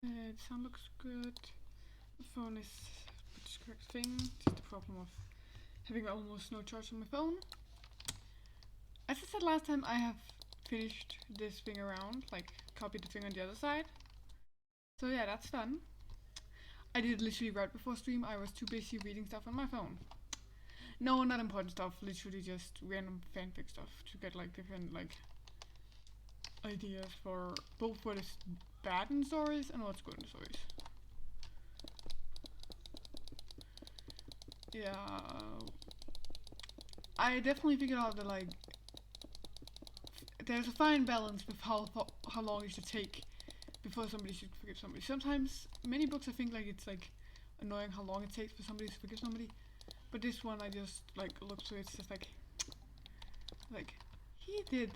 The sound looks good. The phone is the correct thing. Just the problem of having almost no charge on my phone. As I said last time, I have finished this thing around, like copied the thing on the other side. So yeah, that's done. I did literally right before stream. I was too busy reading stuff on my phone. No, not important stuff. Literally just random fanfic stuff to get like different like ideas for both what is bad in stories and what's good in stories. Yeah, I definitely figured out that like there's a fine balance with how long it should take before somebody should forgive somebody. Sometimes many books I think like it's like annoying how long it takes for somebody to forgive somebody, but this one I just like look through it's just like he did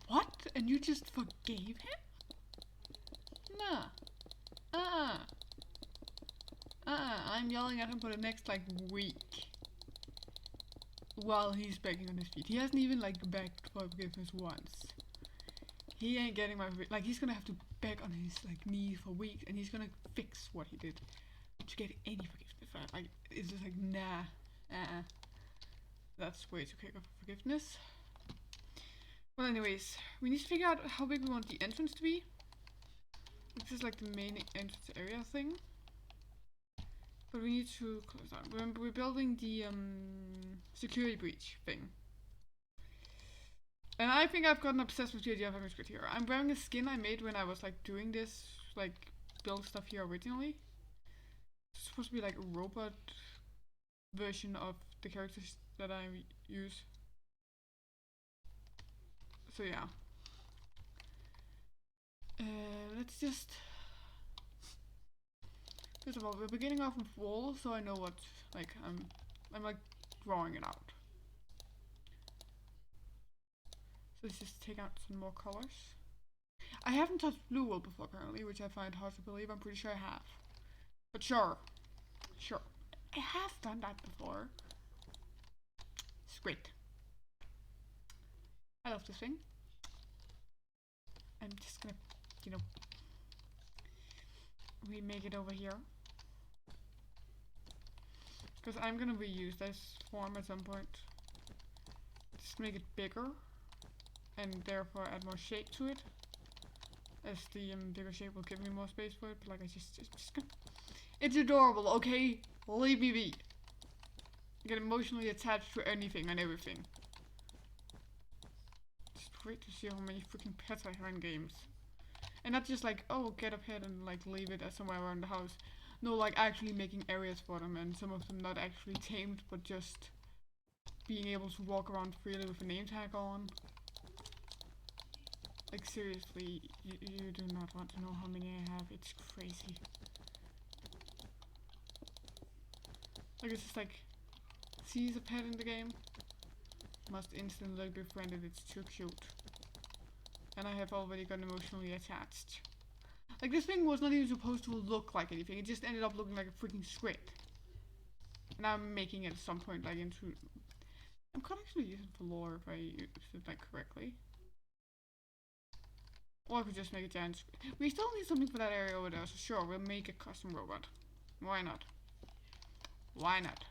what and you just forgave him? Nah. I'm yelling at him for the next like week while he's begging on his feet. He hasn't even like begged for forgiveness once. He ain't getting my like he's gonna have to beg on his like knees for weeks and he's gonna fix what he did to get any forgiveness. Like it's just like nah. That's way too quick of forgiveness. Well anyways, we need to figure out how big we want the entrance to be. This is like the main entrance area thing. But we need to close down. Remember, we're building the security breach thing. And I think I've gotten obsessed with the idea of having a squid here. I'm wearing a skin I made when I was like doing this, like build stuff here originally. It's supposed to be like a robot version of the characters that I use. So yeah. Let's just... First of all, we're beginning off with walls, so I know what, like, I'm like drawing it out. So let's just take out some more colors. I haven't touched blue wool before apparently, which I find hard to believe. I'm pretty sure I have. But sure. I have done that before. It's great. I love this thing. I'm just gonna, you know, remake it over here. Because I'm gonna reuse this form at some point. Just make it bigger. And therefore add more shape to it. As the bigger shape will give me more space for it. But like I just gonna... It's adorable, okay? Leave me be. I get emotionally attached to anything and everything. It's great to see how many freaking pets I have in games. And not just like, oh, get a pet and like leave it somewhere around the house. No, like actually making areas for them, and some of them not actually tamed, but just being able to walk around freely with a name tag on. Like seriously, you do not want to know how many I have. It's crazy. Like it's just like, sees a pet in the game, must instantly befriend it. It's too cute. And I have already got emotionally attached. Like this thing was not even supposed to look like anything. It just ended up looking like a freaking script. And I'm making it at some point like into... I could actually use it for lore if I use it like correctly. Or I could just make a giant script. We still need something for that area over there, so sure, we'll make a custom robot. Why not? Why not?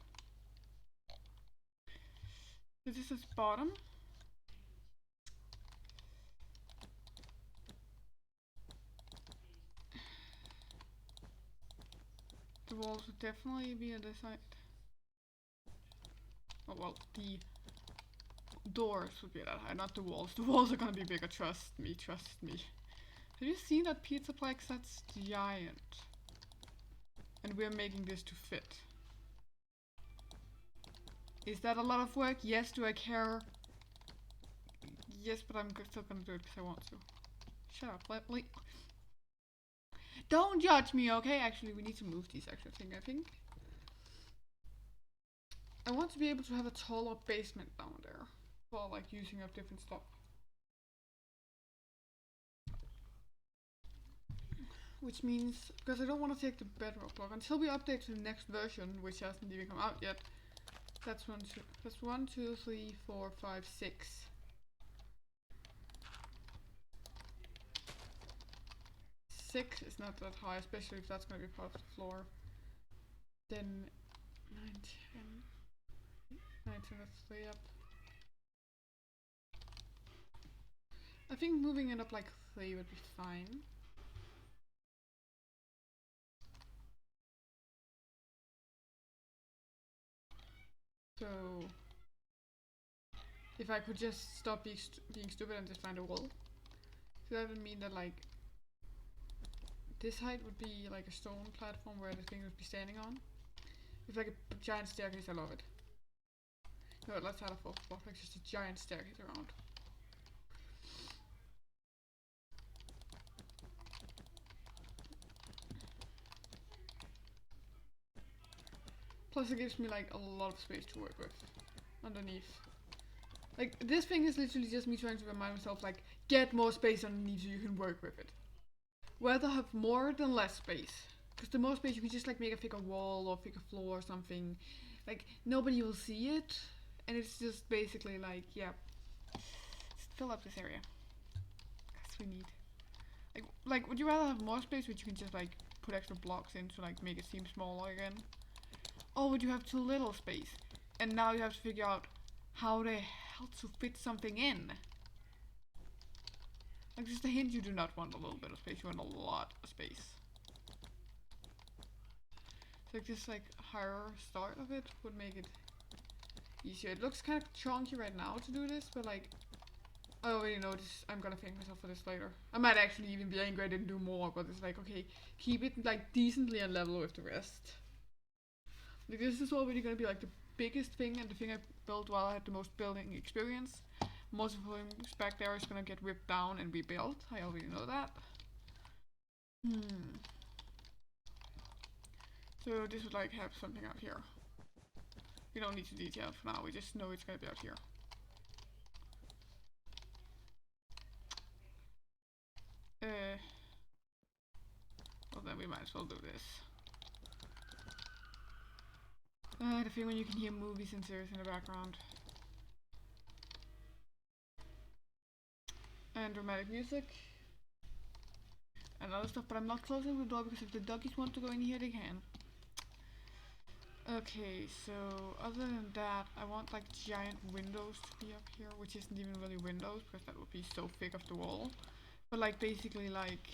So this is bottom. The walls would definitely be on this side. Oh well, the doors would be that high, not the walls. The walls are gonna be bigger, trust me, trust me. Have you seen that pizzaplex? That's giant. And we're making this to fit. Is that a lot of work? Yes, do I care? Yes, but I'm still gonna do it because I want to. Shut up, let don't judge me, okay? Actually, we need to move these extra thing, I think. I want to be able to have a taller basement down there. For like using up different stuff. Which means, because I don't want to take the bedrock block until we update to the next version, which hasn't even come out yet. That's 1, 2, 3, 4, 5, 6. 6 is not that high, especially if that's gonna be part of the floor. Then 9, 10, 9, 10, that's 3 up. I think moving it up like 3 would be fine. So if I could just stop being stupid and just find a wall. So that would mean that like this height would be like a stone platform where the thing would be standing on. It's like a giant staircase, I love it. No, let's add a fourth block, like just a giant staircase around. Plus it gives me like a lot of space to work with underneath. Like this thing is literally just me trying to remind myself like get more space underneath so you can work with it. Rather have more than less space. Because the more space you can just like make a figure wall or figure floor or something. Like nobody will see it. And it's just basically like, yeah. Just fill up this area. Because we need. Like would you rather have more space which you can just like put extra blocks in to like make it seem smaller again? Or would you have too little space? And now you have to figure out how the hell to fit something in. Like just a hint, you do not want a little bit of space, you want a lot of space. So like this like higher start of it would make it easier. It looks kind of chunky right now to do this, but like I already know this. I'm gonna thank myself for this later. I might actually even be angry I didn't do more, but it's like okay, keep it like decently on level with the rest. Like this is already gonna be like the biggest thing and the thing I built while I had the most building experience. Most of the things back there is gonna get ripped down and rebuilt. I already know that. So this would like have something out here. We don't need to detail it for now, we just know it's gonna be out here. Well then we might as well do this. The thing when you can hear movies and series in the background. And dramatic music. And other stuff, but I'm not closing the door because if the doggies want to go in here, they can. Okay, so other than that, I want like giant windows to be up here, which isn't even really windows because that would be so thick of the wall. But like basically like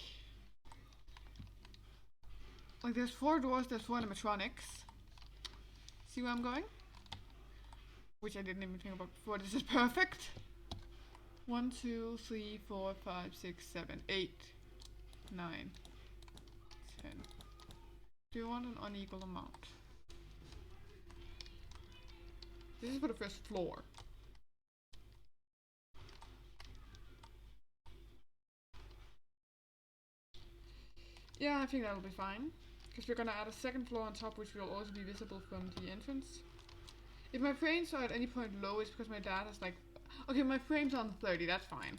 there's 4 doors, there's 4 animatronics. See where I'm going? Which I didn't even think about before. This is perfect. 1, 2, 3, 4, 5, 6, 7, 8, 9, 10. Do you want an unequal amount? This is for the first floor. Yeah, I think that'll be fine. Because we're gonna add a second floor on top, which will also be visible from the entrance. If my frames are at any point low, it's because my dad has like... Okay, my frames are on 30, that's fine.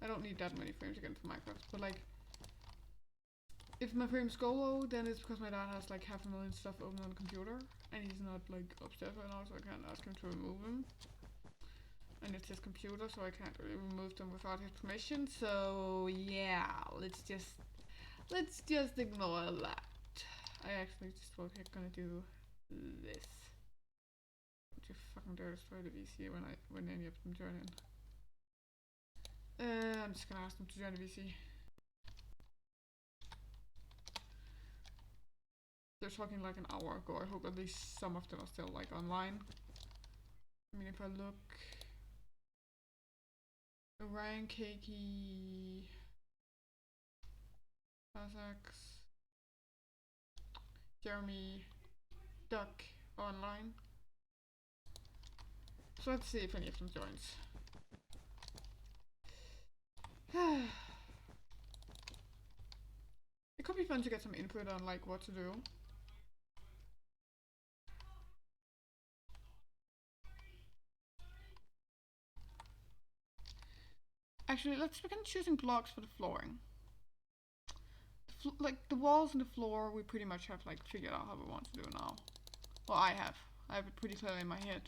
I don't need that many frames again for Minecraft, but like... If my frames go low, then it's because my dad has like 500,000 stuff open on the computer. And he's not like upstairs right now, so I can't ask him to remove them. And it's his computer, so I can't really remove them without his permission. So yeah, let's just ignore that. I actually just was gonna do this. Would you fucking dare destroy the VC when any of them join in? I'm just gonna ask them to join the VC. They're talking like an hour ago. I hope at least some of them are still like online. I mean, if I look, Ryan, Keiki, Kazax, Jeremy, Duck online. So let's see if any of them joins. It could be fun to get some input on like what to do. Actually, let's begin choosing blocks for the flooring. Like the walls and the floor, we pretty much have like figured out how we want to do now. Well, I have it pretty clearly in my head.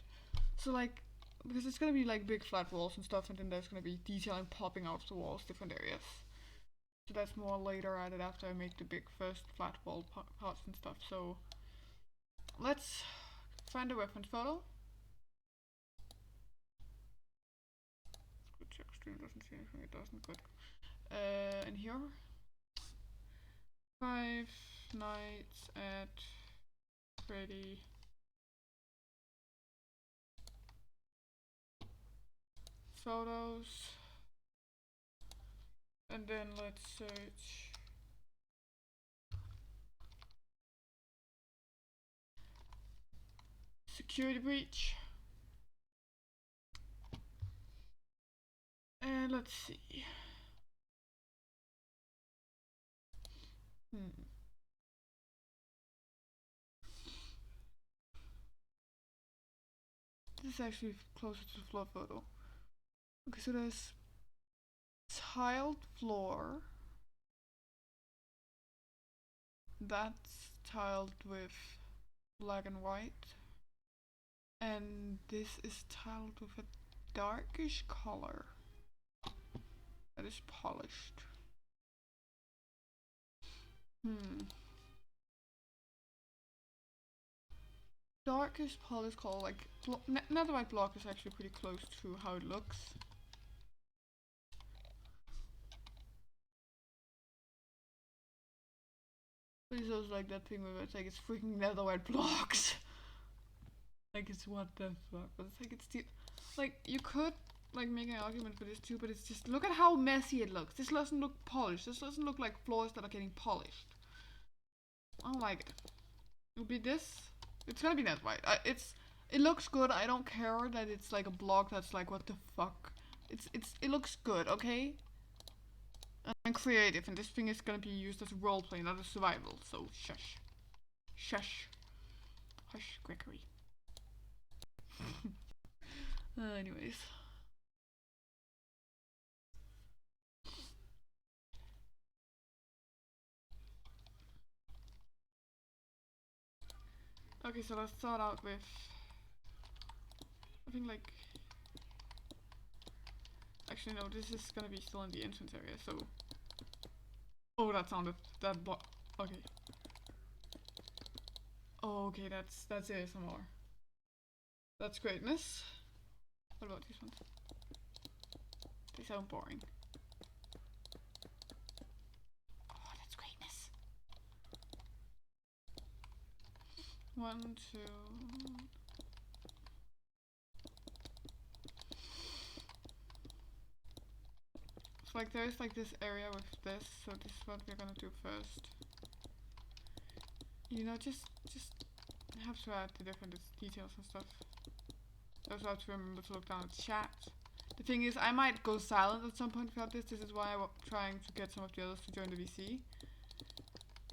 So like, because it's gonna be like big flat walls and stuff, and then there's gonna be detailing popping out of the walls, different areas. So that's more later added after I make the big first flat wall parts and stuff. So let's find a reference photo. Good check stream doesn't see anything, it doesn't, good. And here. 5 Nights at Freddy photos. And then let's search security breach. And let's see. This is actually closer to the floor photo. Okay, so there's tiled floor. That's tiled with black and white. And this is tiled with a darkish color that is polished. Darkish polished color, like netherite block is actually pretty close to how it looks. But it's also like that thing where it's like it's freaking netherite blocks. Like it's what the fuck, but it's like it's still like you could like make an argument for this too, but it's just look at how messy it looks. This doesn't look polished. This doesn't look like floors that are getting polished. I don't like it. It would be this. It's gonna be netherite. It looks good. I don't care that it's like a block that's like what the fuck. It looks good, okay? I'm creative, and this thing is gonna be used as roleplay, not as survival. So shush, shush, hush, Gregory. Anyways. Okay, so let's start out with, I think like, actually no, this is gonna be still in the entrance area, so, oh that sounded, that block, okay. Oh, okay, that's ASMR. That's greatness. What about these ones? They sound boring. Oh, that's greatness. 1, 2. So like there's like this area with this, so this is what we're gonna do first. You know, just have to add the different details and stuff. Also have to remember to look down at chat. The thing is, I might go silent at some point without this. This is why I'm trying to get some of the others to join the VC.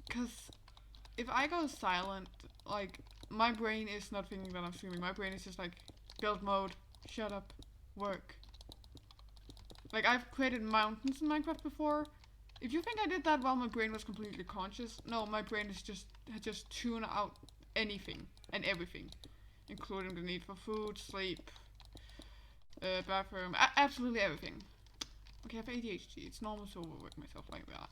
Because if I go silent, like, my brain is not thinking that I'm streaming. My brain is just like, build mode, shut up, work. Like, I've created mountains in Minecraft before. If you think I did that while my brain was completely conscious, no, my brain is just tuned out anything and everything. Including the need for food, sleep, bathroom, absolutely everything. Okay, I have ADHD. It's normal to overwork myself like that.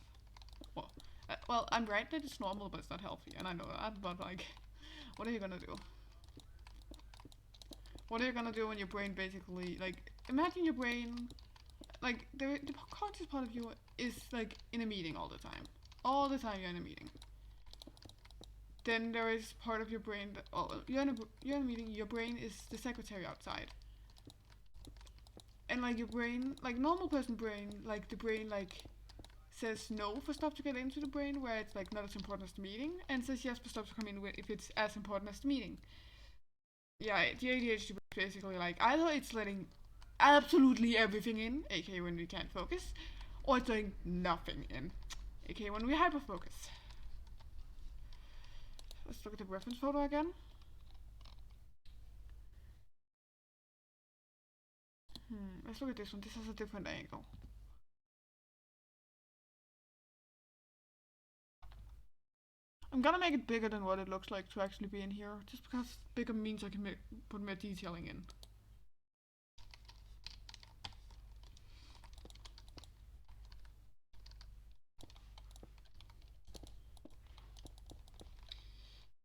Well, I'm right that it's normal, but it's not healthy, and I know that. But like, what are you gonna do? What are you gonna do when your brain basically like? Imagine your brain, like the conscious part of you is like in a meeting all the time. All the time you're in a meeting. Then there is part of your brain that, you're in a meeting, your brain is the secretary outside. And like your brain, like normal person brain, like the brain like says no for stuff to get into the brain where it's like not as important as the meeting, and says yes for stuff to come in if it's as important as the meeting. Yeah, the ADHD is basically like either it's letting absolutely everything in, aka when we can't focus, or it's letting nothing in, aka when we hyperfocus. Let's look at the reference photo again. Let's look at this one. This has a different angle. I'm gonna make it bigger than what it looks like to actually be in here, just because bigger means I can put more detailing in.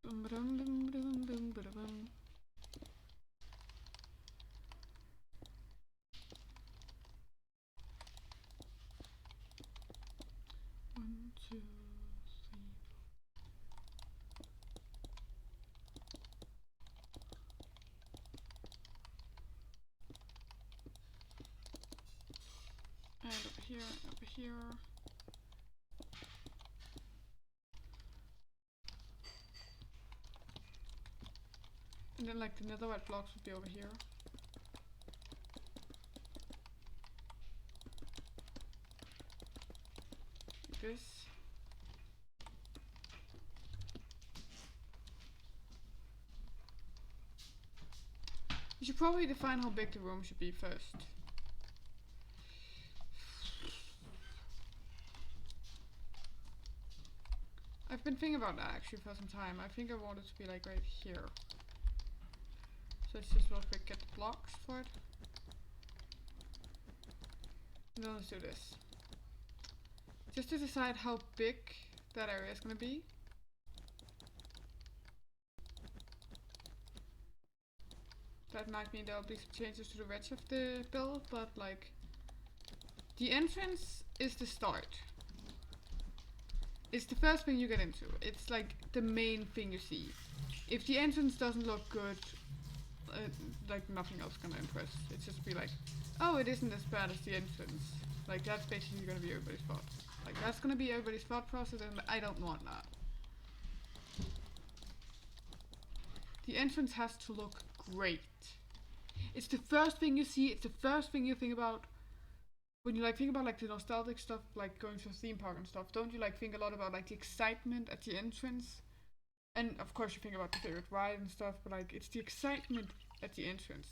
Boom, ba-dum, boom, ba-dum, boom, ba-dum. One, two, three. And over here, over here. And then like the netherite blocks would be over here. Like this. You should probably define how big the room should be first. I've been thinking about that actually for some time. I think I want it to be like right here. So let's just real quick get the blocks for it. And then let's do this. Just to decide how big that area is gonna be. That might mean there'll be some changes to the rest of the build, but like the entrance is the start. It's the first thing you get into. It's like the main thing you see. If the entrance doesn't look good, like nothing else gonna impress. It's just be like, oh, it isn't as bad as the entrance. Like that's basically gonna be everybody's thought. Like that's gonna be everybody's thought process, and I don't want that. The entrance has to look great. It's the first thing you see. It's the first thing you think about. When you like think about like the nostalgic stuff, like going to a theme park and stuff, don't you like think a lot about like the excitement at the entrance? And of course you think about the favorite ride and stuff, but like it's the excitement at the entrance.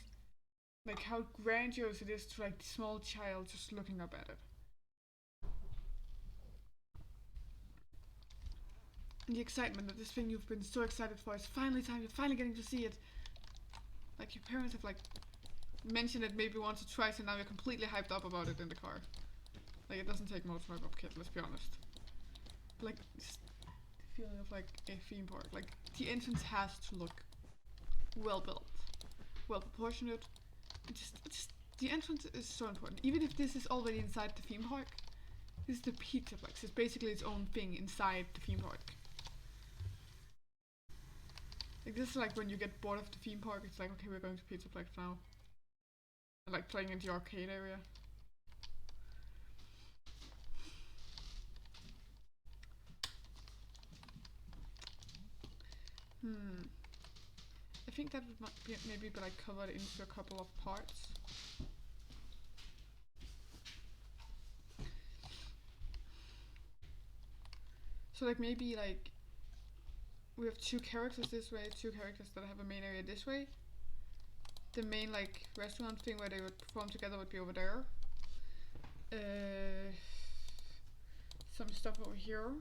Like how grandiose it is to like the small child just looking up at it. And the excitement that this thing you've been so excited for is finally time, you're finally getting to see it. Like your parents have like mentioned it maybe once or twice and now you're completely hyped up about it in the car. Like it doesn't take much to hype up kid, let's be honest. But, like just the feeling of like a theme park. Like the entrance has to look well built, well proportionate. Just the entrance is so important. Even if this is already inside the theme park, this is the Pizzaplex. It's basically its own thing inside the theme park. Like this is like when you get bored of the theme park, it's like okay, we're going to Pizzaplex now. And like playing in the arcade area. I think that would be maybe be like covered into a couple of parts. So like maybe like we have two characters this way, two characters that have a main area this way. The main like restaurant thing where they would perform together would be over there. Some stuff over here.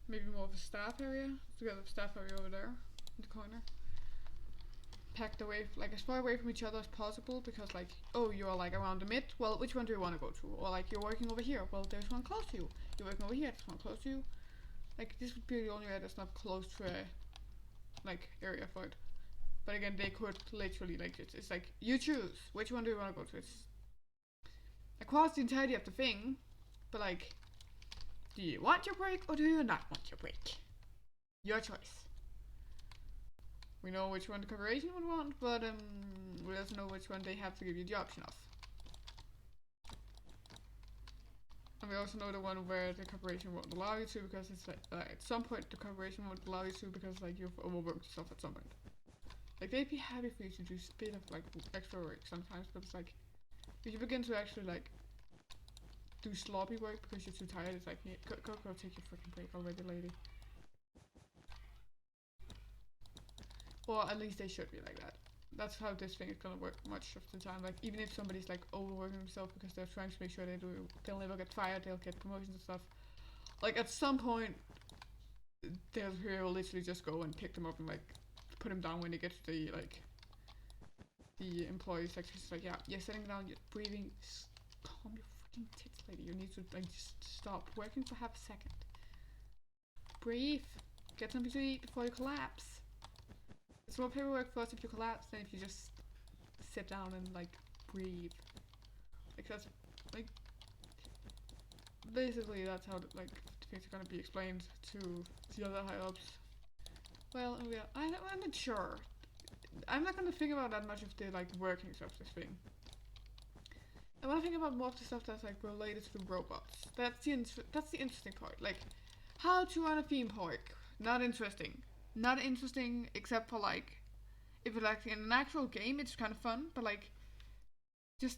Maybe more of a staff area. Together with staff area over there in the corner. Packed away, like as far away from each other as possible, because like, oh, you're like around the mid, well, which one do you want to go to? Or like, you're working over here, well, there's one close to you. You're working over here, there's one close to you. Like, this would be the only area that's not close to a, like, area for it. But again, they could literally, like, it's like, you choose, which one do you want to go to? It's across the entirety of the thing, but like, do you want your break or do you not want your break? Your choice. We know which one the corporation would want, but we also know which one they have to give you the option of. And we also know the one where the corporation won't allow you to, because it's like at some point the corporation won't allow you to because like you've overworked yourself at some point. Like they'd be happy for you to do a bit of like extra work sometimes, but it's like if you begin to actually like do sloppy work because you're too tired, it's like yeah, go take your freaking break already, lady. Or at least they should be like that. That's how this thing is gonna work much of the time. Like even if somebody's like overworking themselves because they're trying to make sure they'll never get fired, they'll get promotions and stuff. Like at some point, they'll literally just go and pick them up and like put them down when they get to the like the employee section. It's like yeah, you're sitting down, you're breathing. Calm your freaking tits, lady. You need to like just stop working for half a second. Breathe. Get something to eat before you collapse. It's more paperwork first if you collapse than if you just sit down and like breathe. Like that's like basically that's how like things are gonna be explained to the other high ups. Well, I'm not sure. I'm not gonna think about that much of the like workings of this thing. I want to think about more of the stuff that's like related to the robots. That's the interesting part. Like how to run a theme park. Not interesting. Not interesting except for like if it's like in an actual game, it's kind of fun. But like just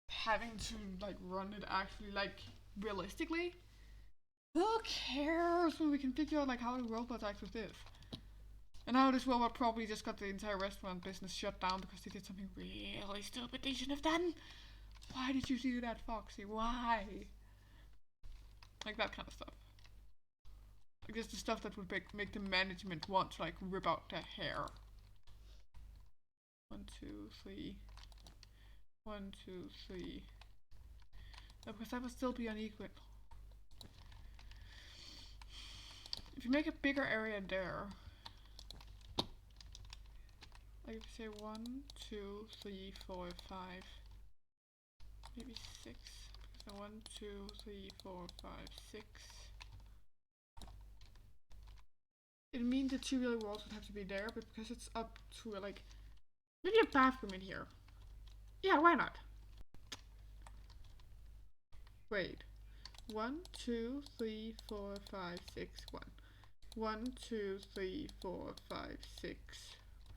having to like run it actually like realistically. Who cares when we can figure out like how the robots actually live? And how this robot probably just got the entire restaurant business shut down because they did something really stupid they shouldn't have done. Why did you do that, Foxy? Why? Like that kind of stuff. Like just the stuff that would make the management want to like rip out their hair. 1, 2, 3. 1, 2, 3. No, because that would still be unequal. If you make a bigger area there, like if you say 1, 2, 3, 4, 5, maybe 6. So 1, 2, 3, 4, 5, 6. It means the 2 real walls would have to be there, but because it's up to like maybe a bathroom in here. Yeah, why not? Wait. 1, 2, 3, 4, 5, 6, 1. 1, 2, 3, 4, 5, 6.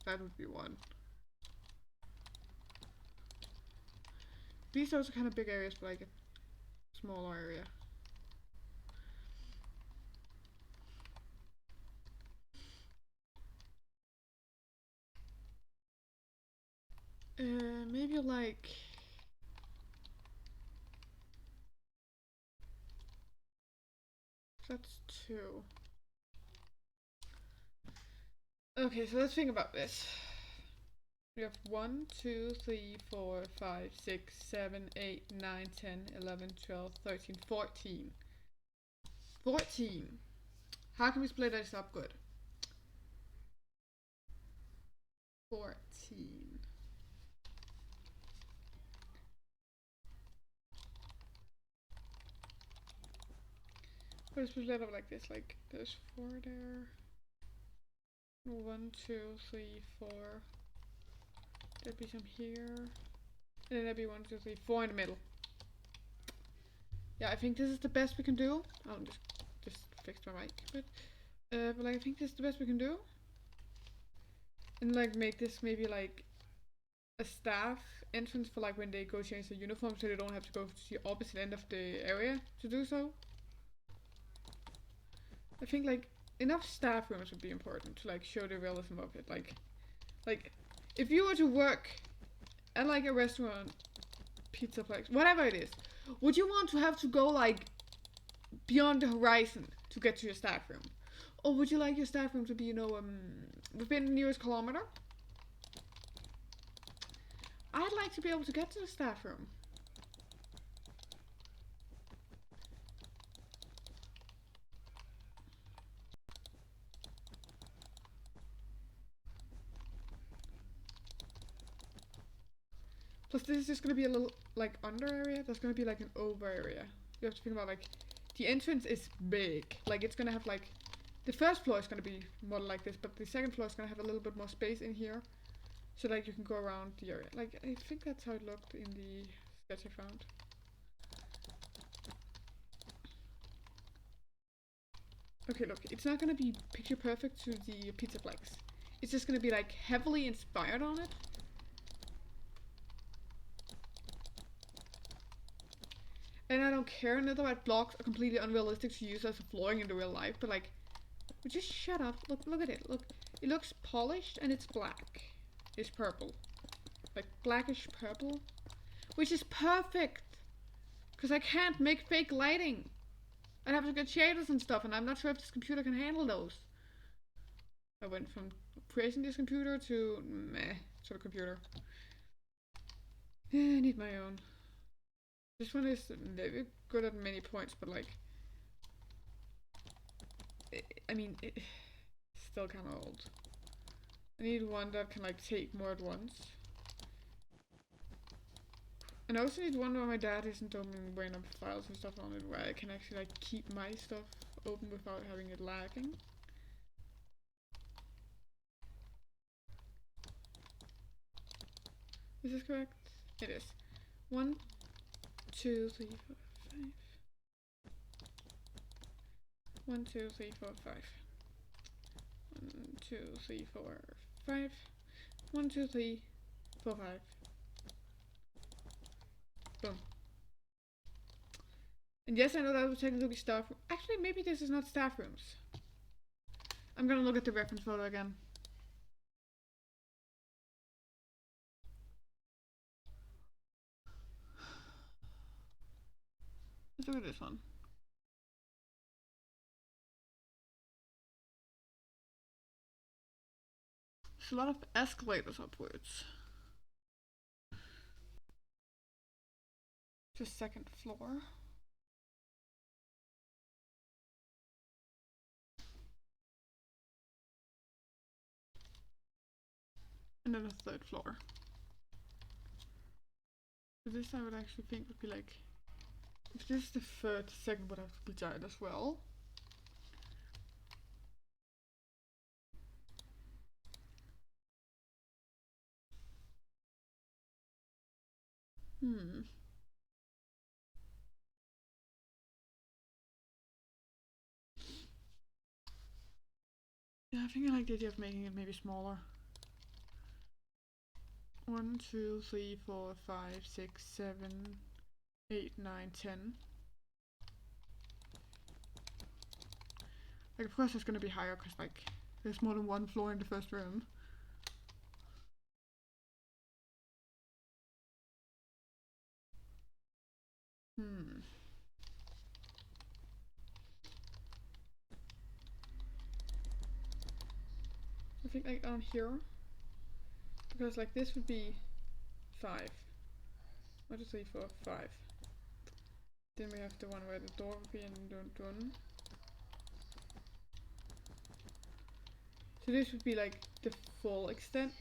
That would be 1. These are also kind of big areas, but like a smaller area. Maybe like that's 2. Okay, so let's think about this. We have 1, 2, 3, 4, 5, 6, 7, 8, 9, 10, 11, 12, 13, 14. 14. How can we split this up good? 14. Let's split it up like this. Like there's 4 there. 1, 2, 3, 4. There'd be some here. And then there'd be 1, 2, 3, 4 in the middle. Yeah, I think this is the best we can do. I'll just fix my mic a bit. But like I think this is the best we can do. And like make this maybe like a staff entrance for like when they go change their uniform so they don't have to go to the opposite end of the area to do so. I think like enough staff rooms would be important to like show the realism of it. Like if you were to work at like a restaurant, pizza place, whatever it is, would you want to have to go like beyond the horizon to get to your staff room? Or would you like your staff room to be, you know, within the nearest kilometer? I'd like to be able to get to the staff room. Plus this is just gonna be a little like under area. There's gonna be like an over area. You have to think about like the entrance is big. Like it's gonna have like the first floor is gonna be more like this, but the second floor is gonna have a little bit more space in here. So like you can go around the area. Like I think that's how it looked in the sketch I found. Okay, look, it's not gonna be picture perfect to the Pizzaplex. It's just gonna be like heavily inspired on it. And I don't care, another white blocks are completely unrealistic to use as a flooring in the real life, but like, would you shut up? Look at it, look. It looks polished and it's black. It's purple. Like blackish purple. Which is perfect! Because I can't make fake lighting. I'd have to get shaders and stuff, and I'm not sure if this computer can handle those. I went from praising this computer to meh to the computer. Yeah, I need my own. This one is very good at many points, but like I mean, it's still kind of old. I need one that can like take more at once. And I also need one where my dad isn't opening random files and stuff on it, where I can actually like keep my stuff open without having it lagging. Is this correct? It is. 1, 2, 3, 4, 5. 1, 2, 3, 4, 5. 1, 2, 3, 4, 5. 1, 2, 3, 4, 5. Boom. And yes, I know that was technically staff room. Actually, maybe this is not staff rooms. I'm gonna look at the reference photo again. Let's look at this one. There's a lot of escalators upwards. Just second floor. And then a third floor. So this I would actually think would be like, if this is the third, the second would have to be giant as well. Yeah, I think I like the idea of making it maybe smaller. 1, 2, 3, 4, 5, 6, 7, 8, 9, 10. Like, of course it's gonna be higher because like there's more than one floor in the first room. I think like on here, because like this would be 5. 1, 2, 3, 4, 5. Then we have the one where the door would be and done. So this would be like the full extent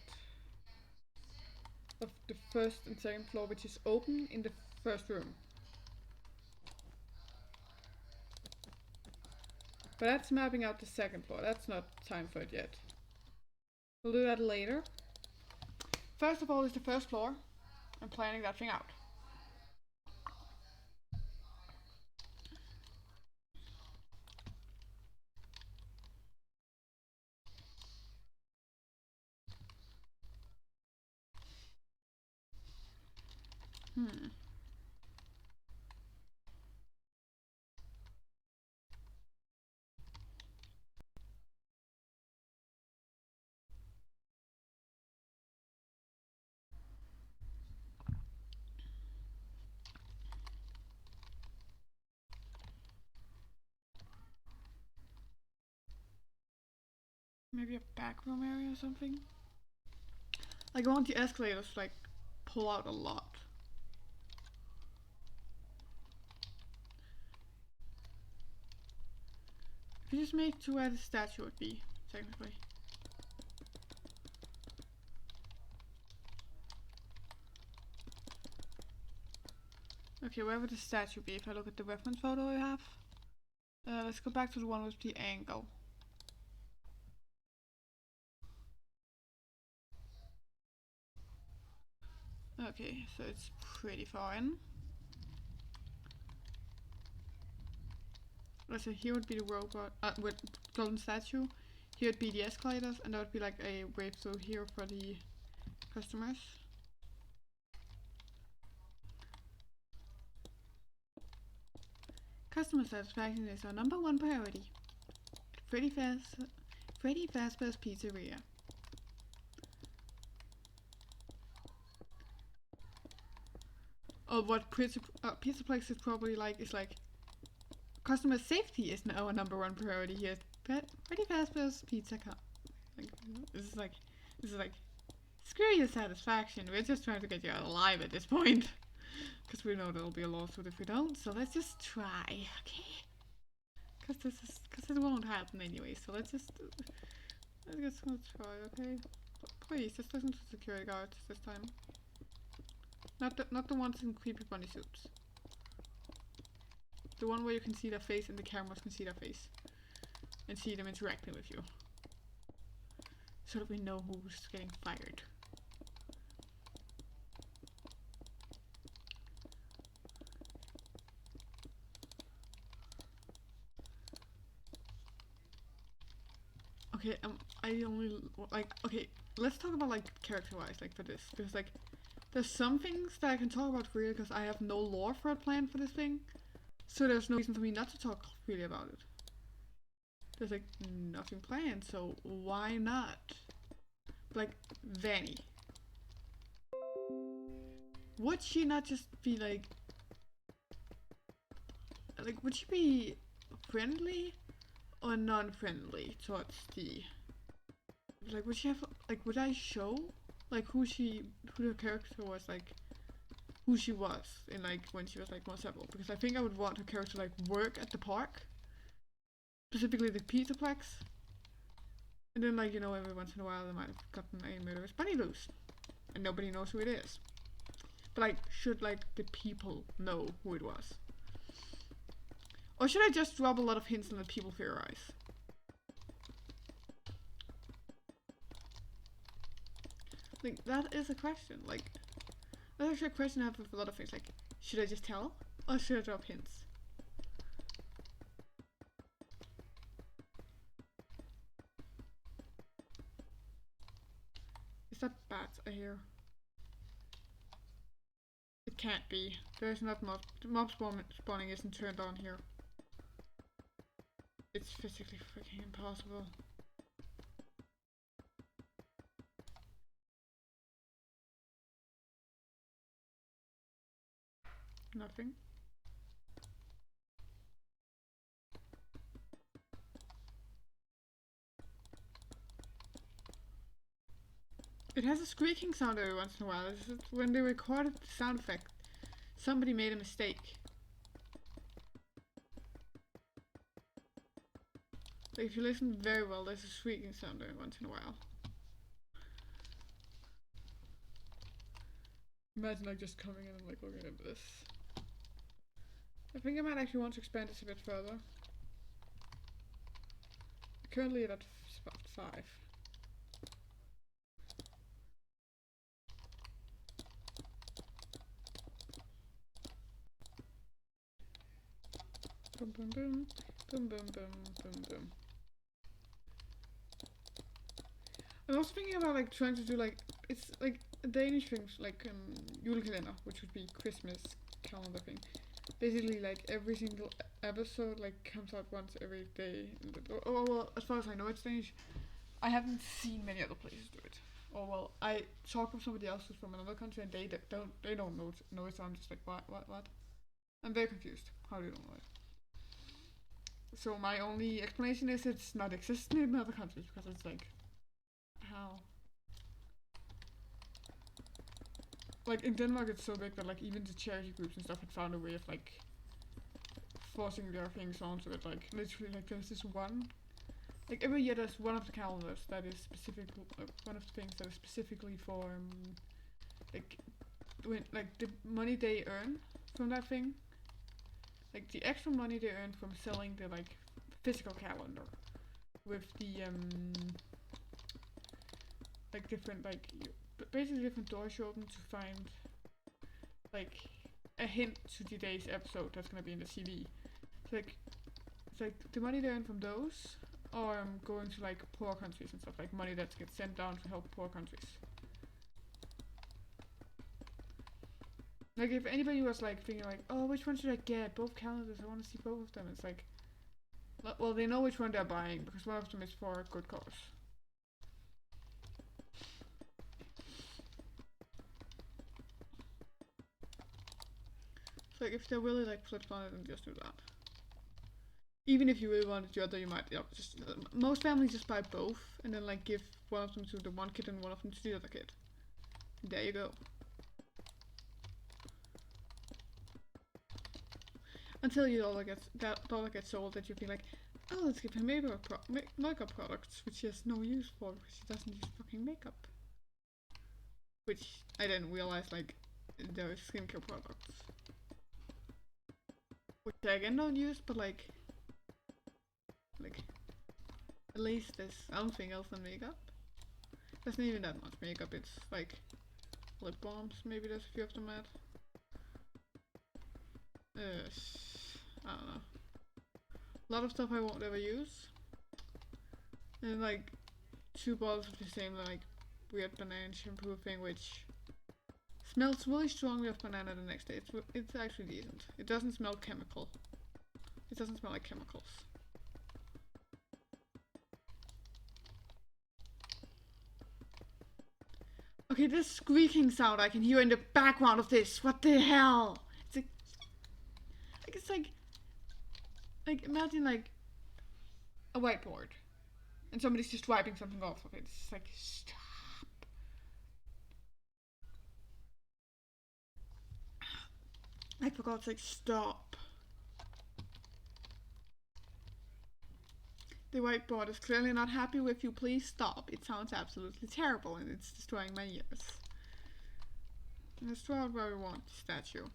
of the first and second floor, which is open in the first room. But that's mapping out the second floor. That's not time for it yet. We'll do that later. First of all is the first floor. I'm planning that thing out. Maybe a back room area or something. Like I want the escalators to like pull out a lot. If you just make to where the statue would be, technically. Okay, where would the statue be if I look at the reference photo I have? Let's go back to the one with the angle. Okay, so it's pretty far in. So here would be the robot with golden statue. Here would be the escalators, and that would be like a wave through here for the customers. Customer satisfaction is our #1 priority. Freddy Fazbear's Pizzeria. Or what Pizzaplex is probably like is like, customer safety is now our #1 priority here at Freddy Fazbear's Pizza Co. Like, this is like, screw your satisfaction. We're just trying to get you out alive at this point. Because we know there'll be a lawsuit if we don't, so let's just try, okay? because it won't happen anyway. So let's just gonna try. Okay, please just listen to security guards this time. Not the ones in creepy bunny suits. The one where you can see their face and the cameras can see their face and see them interacting with you, so that we know who's getting fired. Okay, I only like, okay, let's talk about like character-wise, like for this, because like there's some things that I can talk about freely because I have no lore for it planned for this thing, so there's no reason for me not to talk freely about it. There's like nothing planned, so why not? Like Vanny, would she not just be like would she be friendly or non-friendly towards the, like, would she have, like, would I show like who her character was, like who she was in, like, when she was like more settled? Because I think I would want her character to like work at the park, specifically the Pizzaplex, and then, like, you know, every once in a while they might have gotten a murderous bunny loose and nobody knows who it is, but like, should like the people know who it was? Or should I just drop a lot of hints and let people theorize? Like, that is a question. Like, that's actually a question I have with a lot of things. Like, should I just tell? Or should I drop hints? Is that bats I hear? It can't be. There's not mob spawning isn't turned on here. It's physically freaking impossible. Nothing. It has a squeaking sound every once in a while. When they recorded the sound effect, somebody made a mistake. Like, if you listen very well, there's a squeaking sound every once in a while. Imagine like just coming in and like looking at this. I think I might actually want to expand this a bit further. Currently at spot 5. Boom boom boom. Boom boom boom boom boom. I'm also thinking about like trying to do like, it's like a Danish thing, like julekalender, which would be Christmas calendar thing. Basically like every single episode like comes out once every day. Oh well, as far as I know it's Danish. I haven't seen many other places do it. Or well, I talk with somebody else who's from another country and they don't know it, so I'm just like what? I'm very confused. How do you don't know it? So my only explanation is it's not existing in other countries, because it's like, how? Like in Denmark it's so big that like even the charity groups and stuff had found a way of like forcing their things onto it. Like literally like there's this one, like every year there's one of the calendars that is specific, one of the things that is specifically for like when like the money they earn from that thing, like the extra money they earn from selling the like physical calendar with the like different like basically different doors you open to find like a hint to today's episode that's gonna be in the CV. It's like the money they earn from those are going to like poor countries and stuff, like money that gets sent down to help poor countries. Like if anybody was like thinking like, oh, which one should I get? Both calendars, I want to see both of them. It's like, well, they know which one they're buying because one of them is for a good cause. So like if they're really like flipped on it, then just do that. Even if you really wanted the other, you might just most families just buy both and then like give one of them to the one kid and one of them to the other kid. And there you go. Until your dollar gets old that you'd be like, oh, let's give him makeup products, which he has no use for because he doesn't use fucking makeup. Which I didn't realize, like, there are skincare products. Which I again don't use, but like, at least there's something else than makeup. There's not even that much makeup, it's like lip balms, maybe there's a few of them at. I don't know. A lot of stuff I won't ever use. And like 2 bottles of the same like weird banana shampoo thing, which smells really strongly of banana the next day. It's actually decent. It doesn't smell chemical. It doesn't smell like chemicals. Okay, this squeaking sound I can hear in the background of this. What the hell? It's like imagine like a whiteboard and somebody's just wiping something off of it. It's just like, stop. Like, for God's sake, stop. The whiteboard is clearly not happy with you. Please stop. It sounds absolutely terrible and it's destroying my ears. Let's draw out where we want the statue.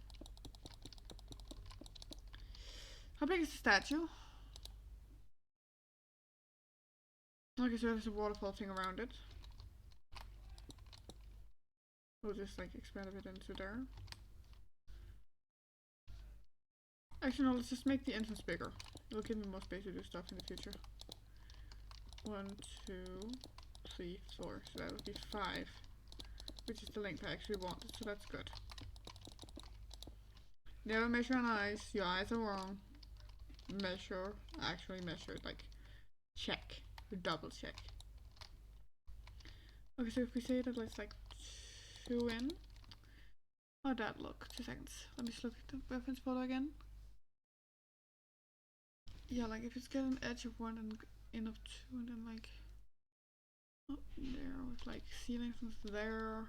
How big is the statue? Okay, so there's a waterfall thing around it. We'll just like expand a bit into there. Actually, no, let's just make the entrance bigger. It'll give me more space to do stuff in the future. 1, 2, 3, 4. So that would be 5. Which is the length I actually wanted, so that's good. Never measure an eyes. Your eyes are wrong. Measure. Actually measure. Like, check. Double check. Okay, so if we say that let's like 2 in. How'd that look? 2 seconds. Let me just look at the reference photo again. Yeah, like if it's got an edge of 1 and in of 2 and then like up there with like ceilings there.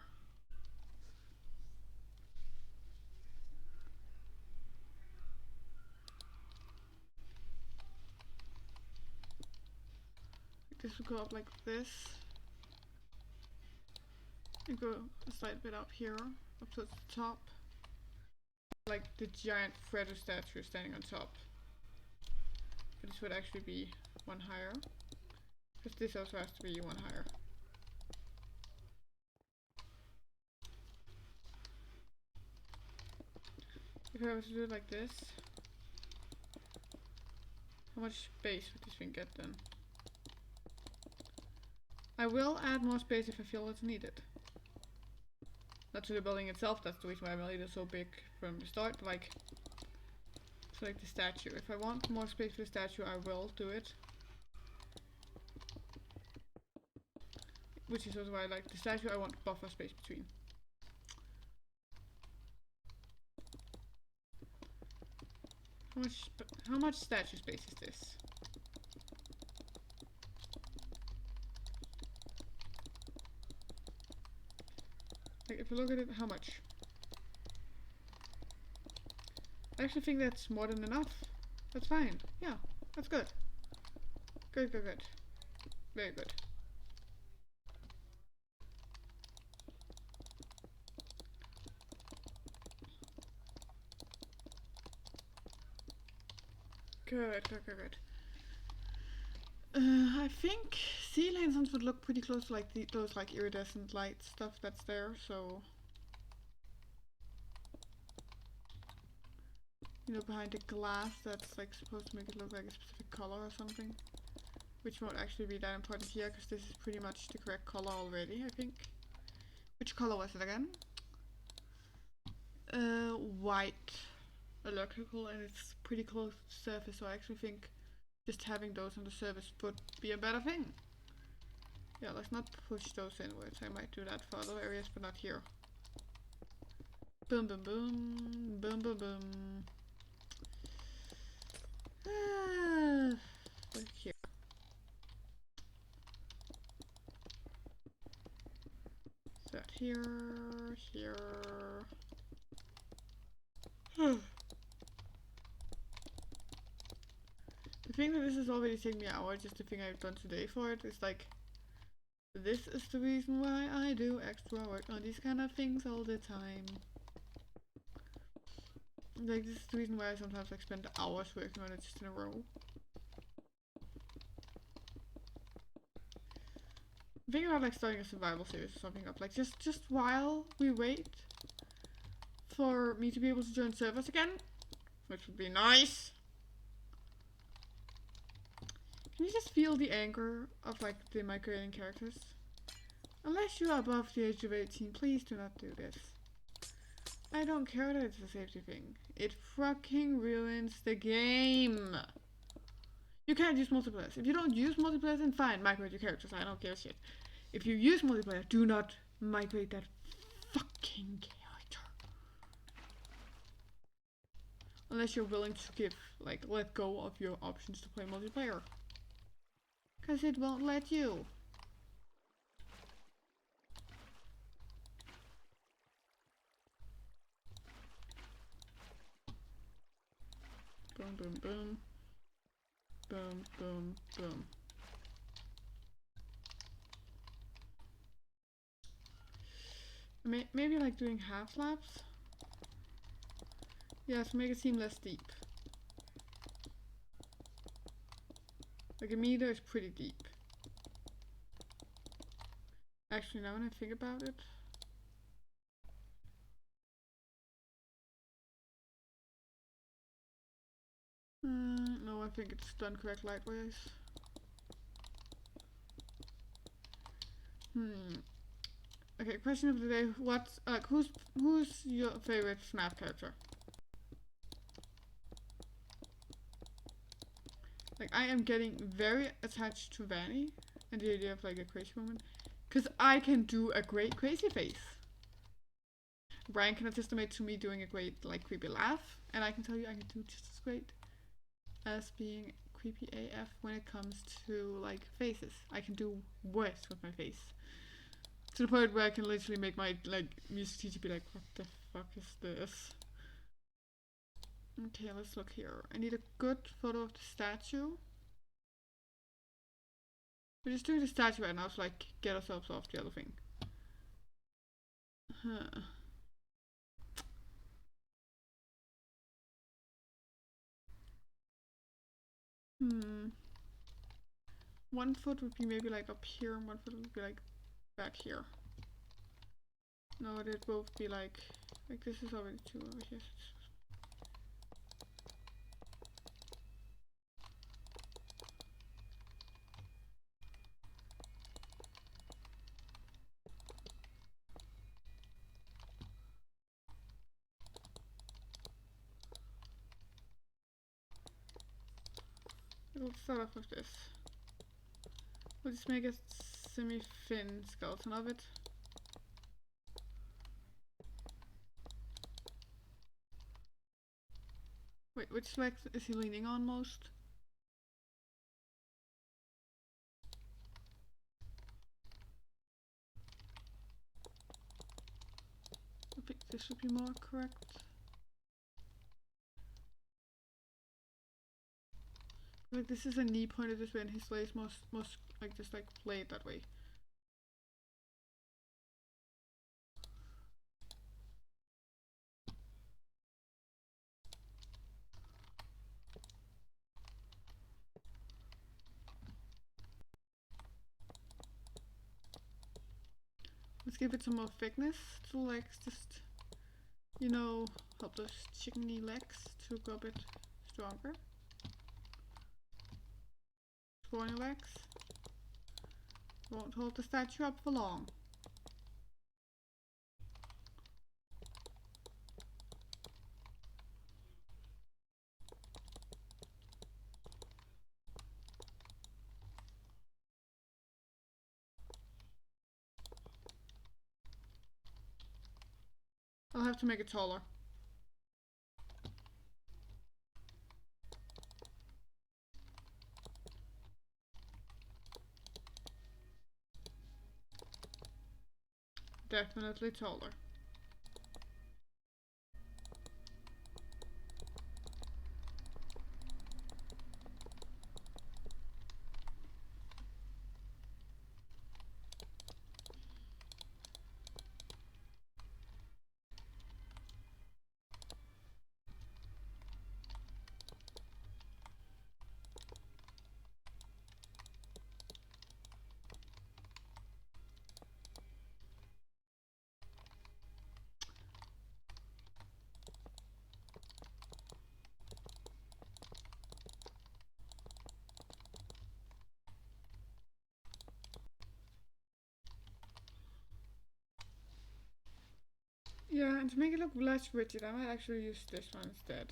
This will go up like this. And go a slight bit up here, up to the top. Like the giant Freddo statue standing on top. But this would actually be 1 higher. Because this also has to be 1 higher. If I was to do it like this, how much space would this thing get then? I will add more space if I feel it's needed. Not to the building itself, that's the reason why I made it so big from the start, but like, so like the statue. If I want more space for the statue, I will do it. Which is also why I like the statue, I want buffer space between. How much statue space is this? Like if you look at it, how much? I actually think that's more than enough. That's fine. Yeah, that's good. Good, good, good. Very good. Good, good, good, good. I think sea lanterns would look pretty close to like those like iridescent light stuff that's there, so you know, behind the glass that's like supposed to make it look like a specific color or something, which won't actually be that important here because this is pretty much the correct color already, I think. Which color was it again? White electrical, and it's pretty close to the surface, so I actually think just having those on the surface would be a better thing. Yeah, let's not push those inwards. I might do that for other areas, but not here. Boom, boom, boom. Boom, boom, boom. Here. That here, here. The thing that this has already taken me an hour, just the thing I've done today for it, is like, this is the reason why I do extra work on these kind of things all the time. Like, this is the reason why I sometimes like spend hours working on it just in a row. I'm thinking about like starting a survival series or something up, like just while we wait for me to be able to join servers again, which would be nice. Can you just feel the anger of like the migrating characters? Unless you are above the age of 18, please do not do this. I don't care that it's a safety thing. It fucking ruins the game. You can't use multiplayer. If you don't use multiplayer, then fine, migrate your characters. I don't give a shit. If you use multiplayer, do not migrate that fucking character. Unless you're willing to let go of your options to play multiplayer. Cause it won't let you. Boom, boom, boom. Boom, boom, boom. Maybe like doing half laps? Yeah, to make it seem less deep. Like a meter is pretty deep. Actually, now when I think about it. No, I think it's done correct likewise. Okay, question of the day. What's who's your favorite fnaf character? Like, I am getting very attached to Vanny and the idea of like a crazy woman, cause I can do a great crazy face. Brian can estimate to me doing a great like creepy laugh, and I can tell you I can do just as great as being creepy AF when it comes to like faces. I can do worse with my face. To the point where I can literally make my like music teacher be like, what the fuck is this? Okay, let's look here. I need a good photo of the statue. We're just doing the statue right now to like get ourselves off the other thing. Huh. 1 foot would be maybe like up here, and 1 foot would be like back here. No, they'd both be like this is already 2 over here. We'll start off with this. We'll just make a semi-thin skeleton of it. Wait, which leg is he leaning on most? I think this would be more correct. Like, this is a knee pointed this way, and his legs most like just like laid that way. Let's give it some more thickness to legs, just, you know, help those chickeny legs to go a bit stronger. Scrawny legs won't hold the statue up for long. I'll have to make it taller. Definitely taller. And to make it look less rigid, I might actually use this one instead.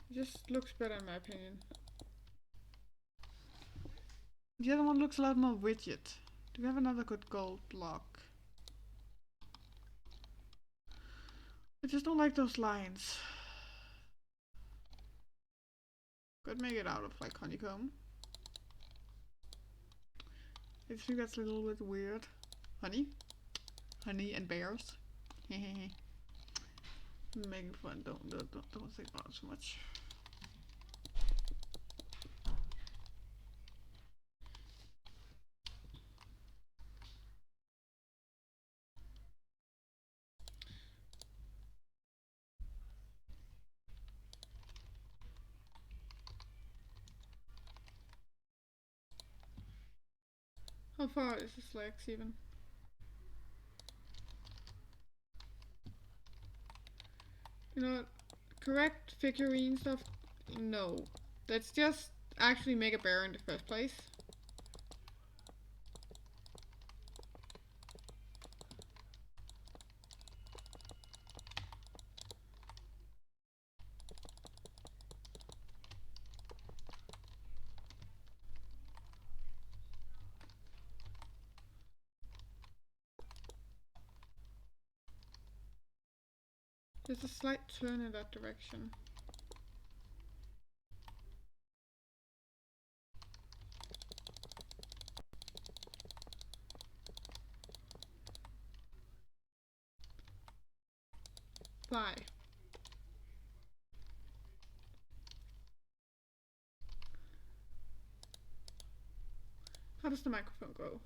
It just looks better in my opinion. The other one looks a lot more rigid. Do we have another good gold block? I just don't like those lines. Could make it out of like honeycomb. I think that's a little bit weird. Honey and bears. Making fun. Don't think about it so much. How far is this legs even? You know, correct figurine stuff? No. Let's just actually make a bear in the first place. There's a slight turn in that direction. Fly. How does the microphone go?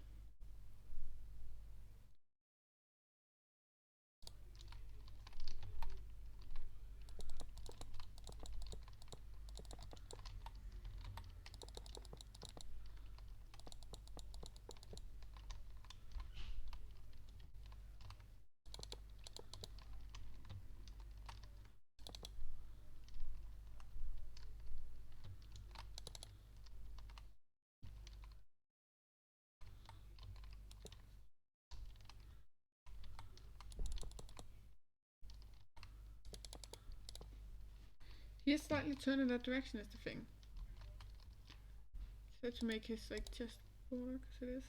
He is slightly turned in that direction is the thing. So to make his like chest border, because it is.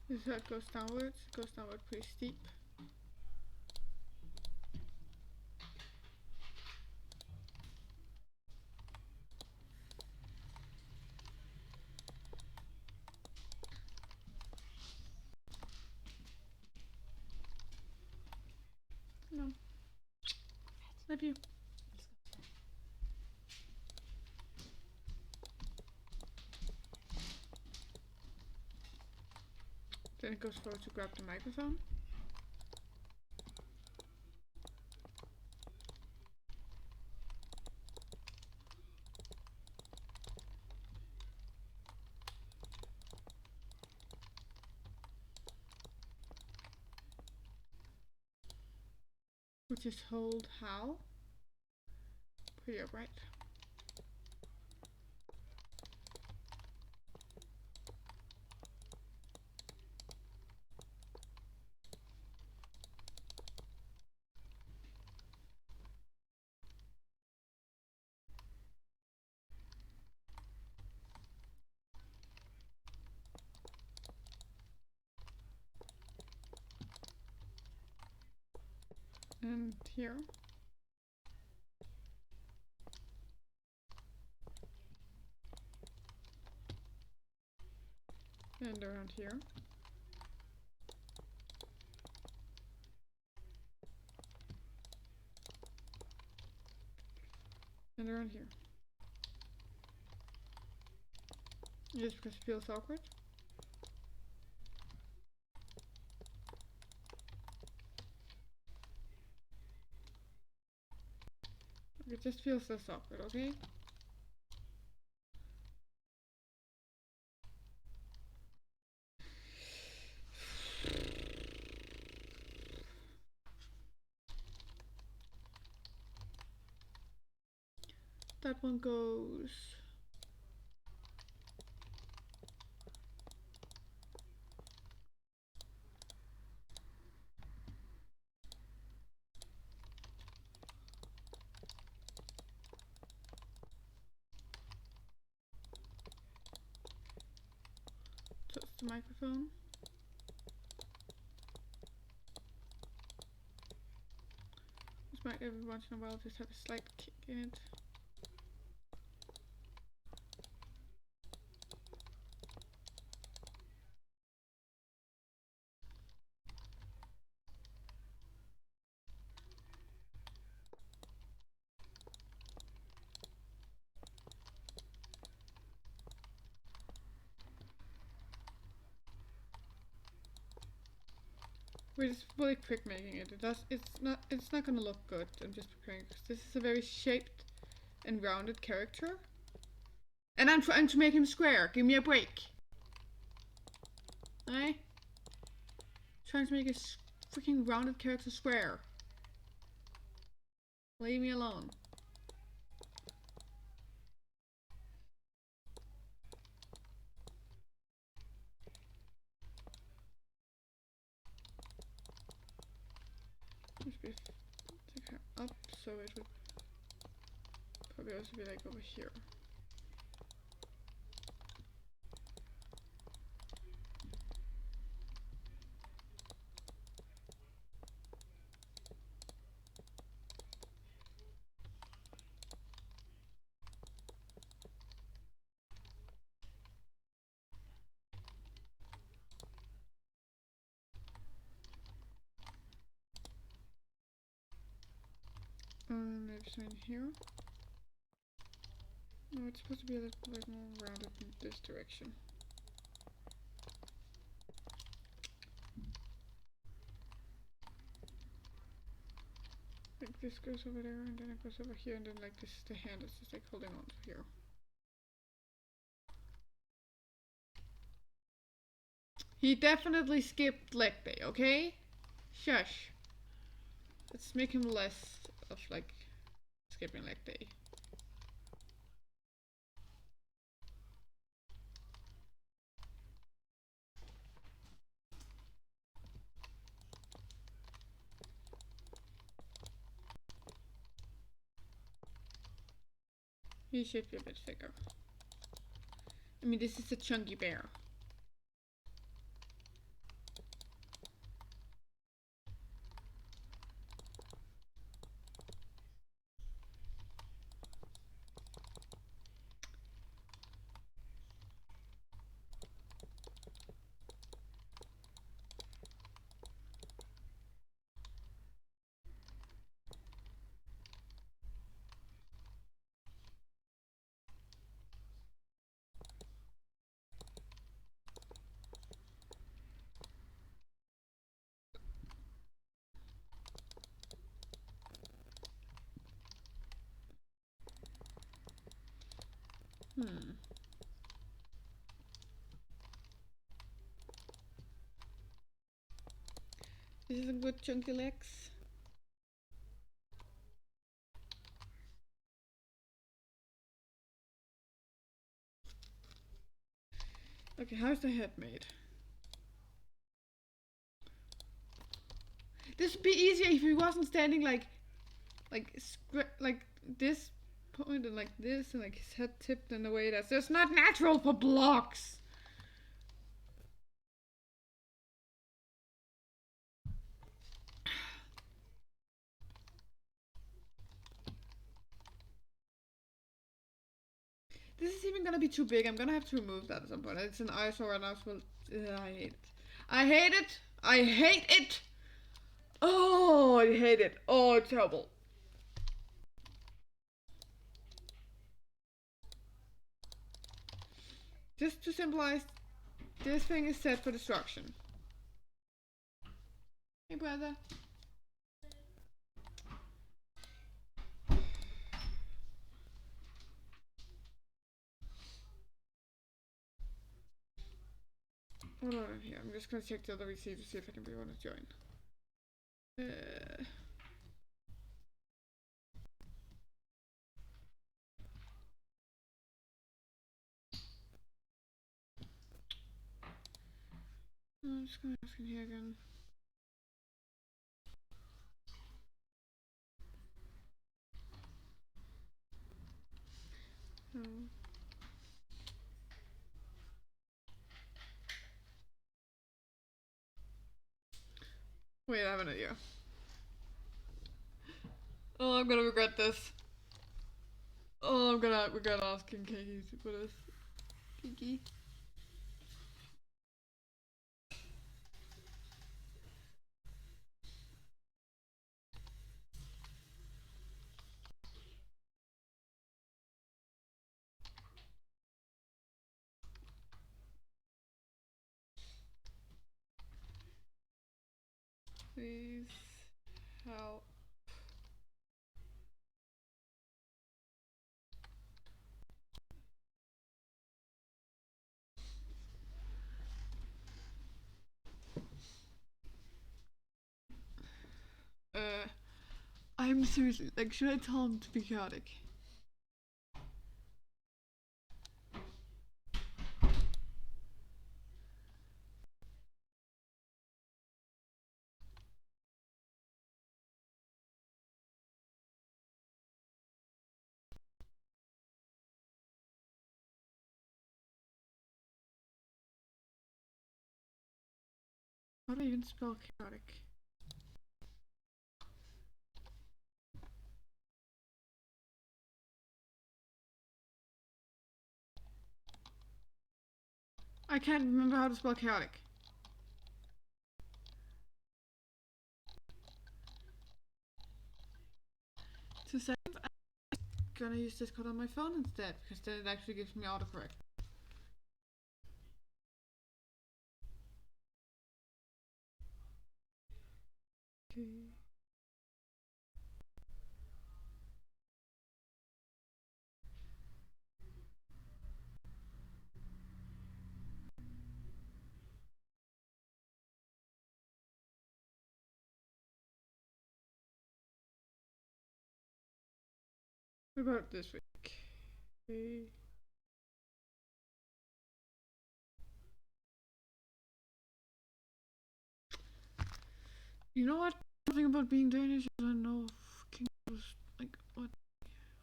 This is how it goes downwards. It goes downward pretty steep. No. Love you. Then it goes forward to grab the microphone. Which is hold how? Pretty upright. And here. And around here. And around here. Just because it feels awkward. It just feels less awkward, okay? that one goes. Touch the microphone. This might every once in a while just have a slight kick in it. We're just really quick making it. It's not gonna look good. I'm just preparing because this is a very shaped and rounded character. And I'm trying to make him square. Give me a break. Eh? Trying to make a freaking rounded character square. Leave me alone. Just be take her up so it would probably also be like over here. Maybe something here. No, it's supposed to be a little bit more rounded in this direction. Like this goes over there, and then it goes over here, and then like this, the hand is just like holding on to here. He definitely skipped leg day, okay? Shush. Let's make him less of like skipping leg day. He should be a bit thicker. I mean, this is a chunky bear. This is a good chunky legs. Okay, how's the head made? This would be easier if he wasn't standing like this point and like this, and like his head tipped in a way that's just not natural for blocks. This is even gonna be too big. I'm gonna have to remove that at some point. It's an eyesore and I will. I hate it. I hate it. I hate it. Oh, I hate it. Oh, it's terrible. Just to symbolize, this thing is set for destruction. Hey, brother. Hold on here. I'm just gonna check the other VC to see if anybody wants to join. I'm just gonna ask in here again. Oh. Wait, I have an idea. Oh, I'm gonna regret this. Oh, I'm gonna regret asking Kiki to put this. Kiki. Please help. I'm seriously, like, should I tell him to be chaotic? How do I even spell chaotic? I can't remember how to spell chaotic. 2 seconds. I'm gonna use Discord on my phone instead because then it actually gives me autocorrect. Okay. What about this week? Okay. You know what? Something about being Danish, I don't know fucking like what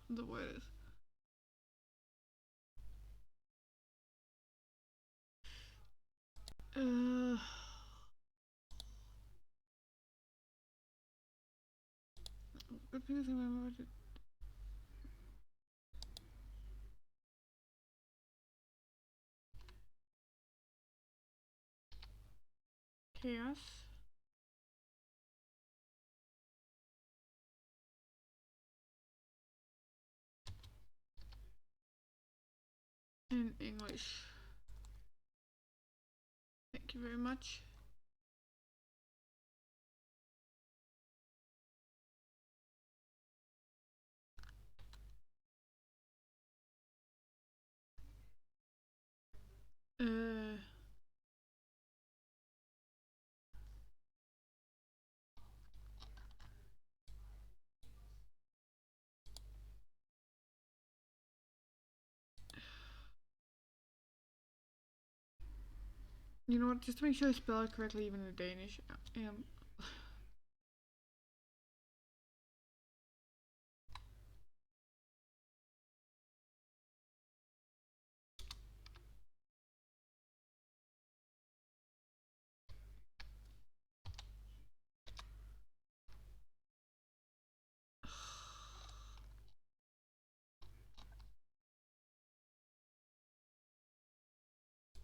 the word is. Good thing I remembered it. Chaos. In English. Thank you very much. You know what? Just to make sure I spell it correctly, even in Danish.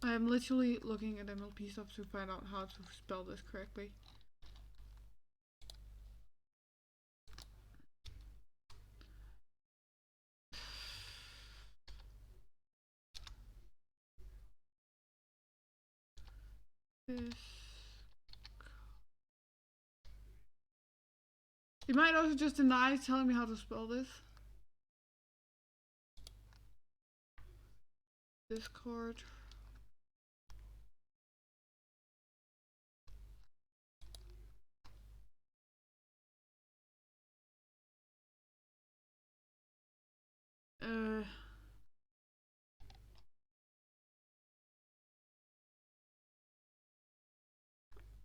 I am literally looking at MLP stuff to find out how to spell this correctly. This. You might also just deny telling me how to spell this. Discord.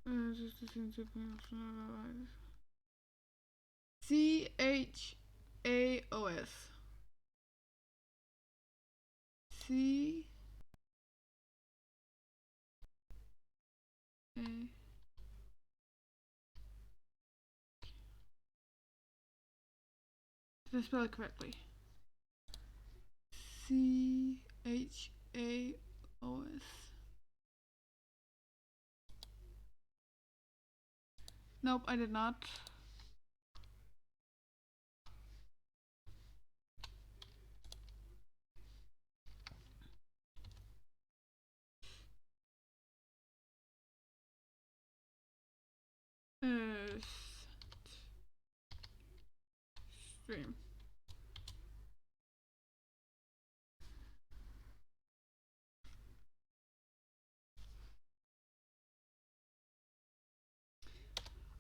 Just the thing to CHAOS. C A. Did I spell it correctly? CHAOS. Nope, I did not. Stream.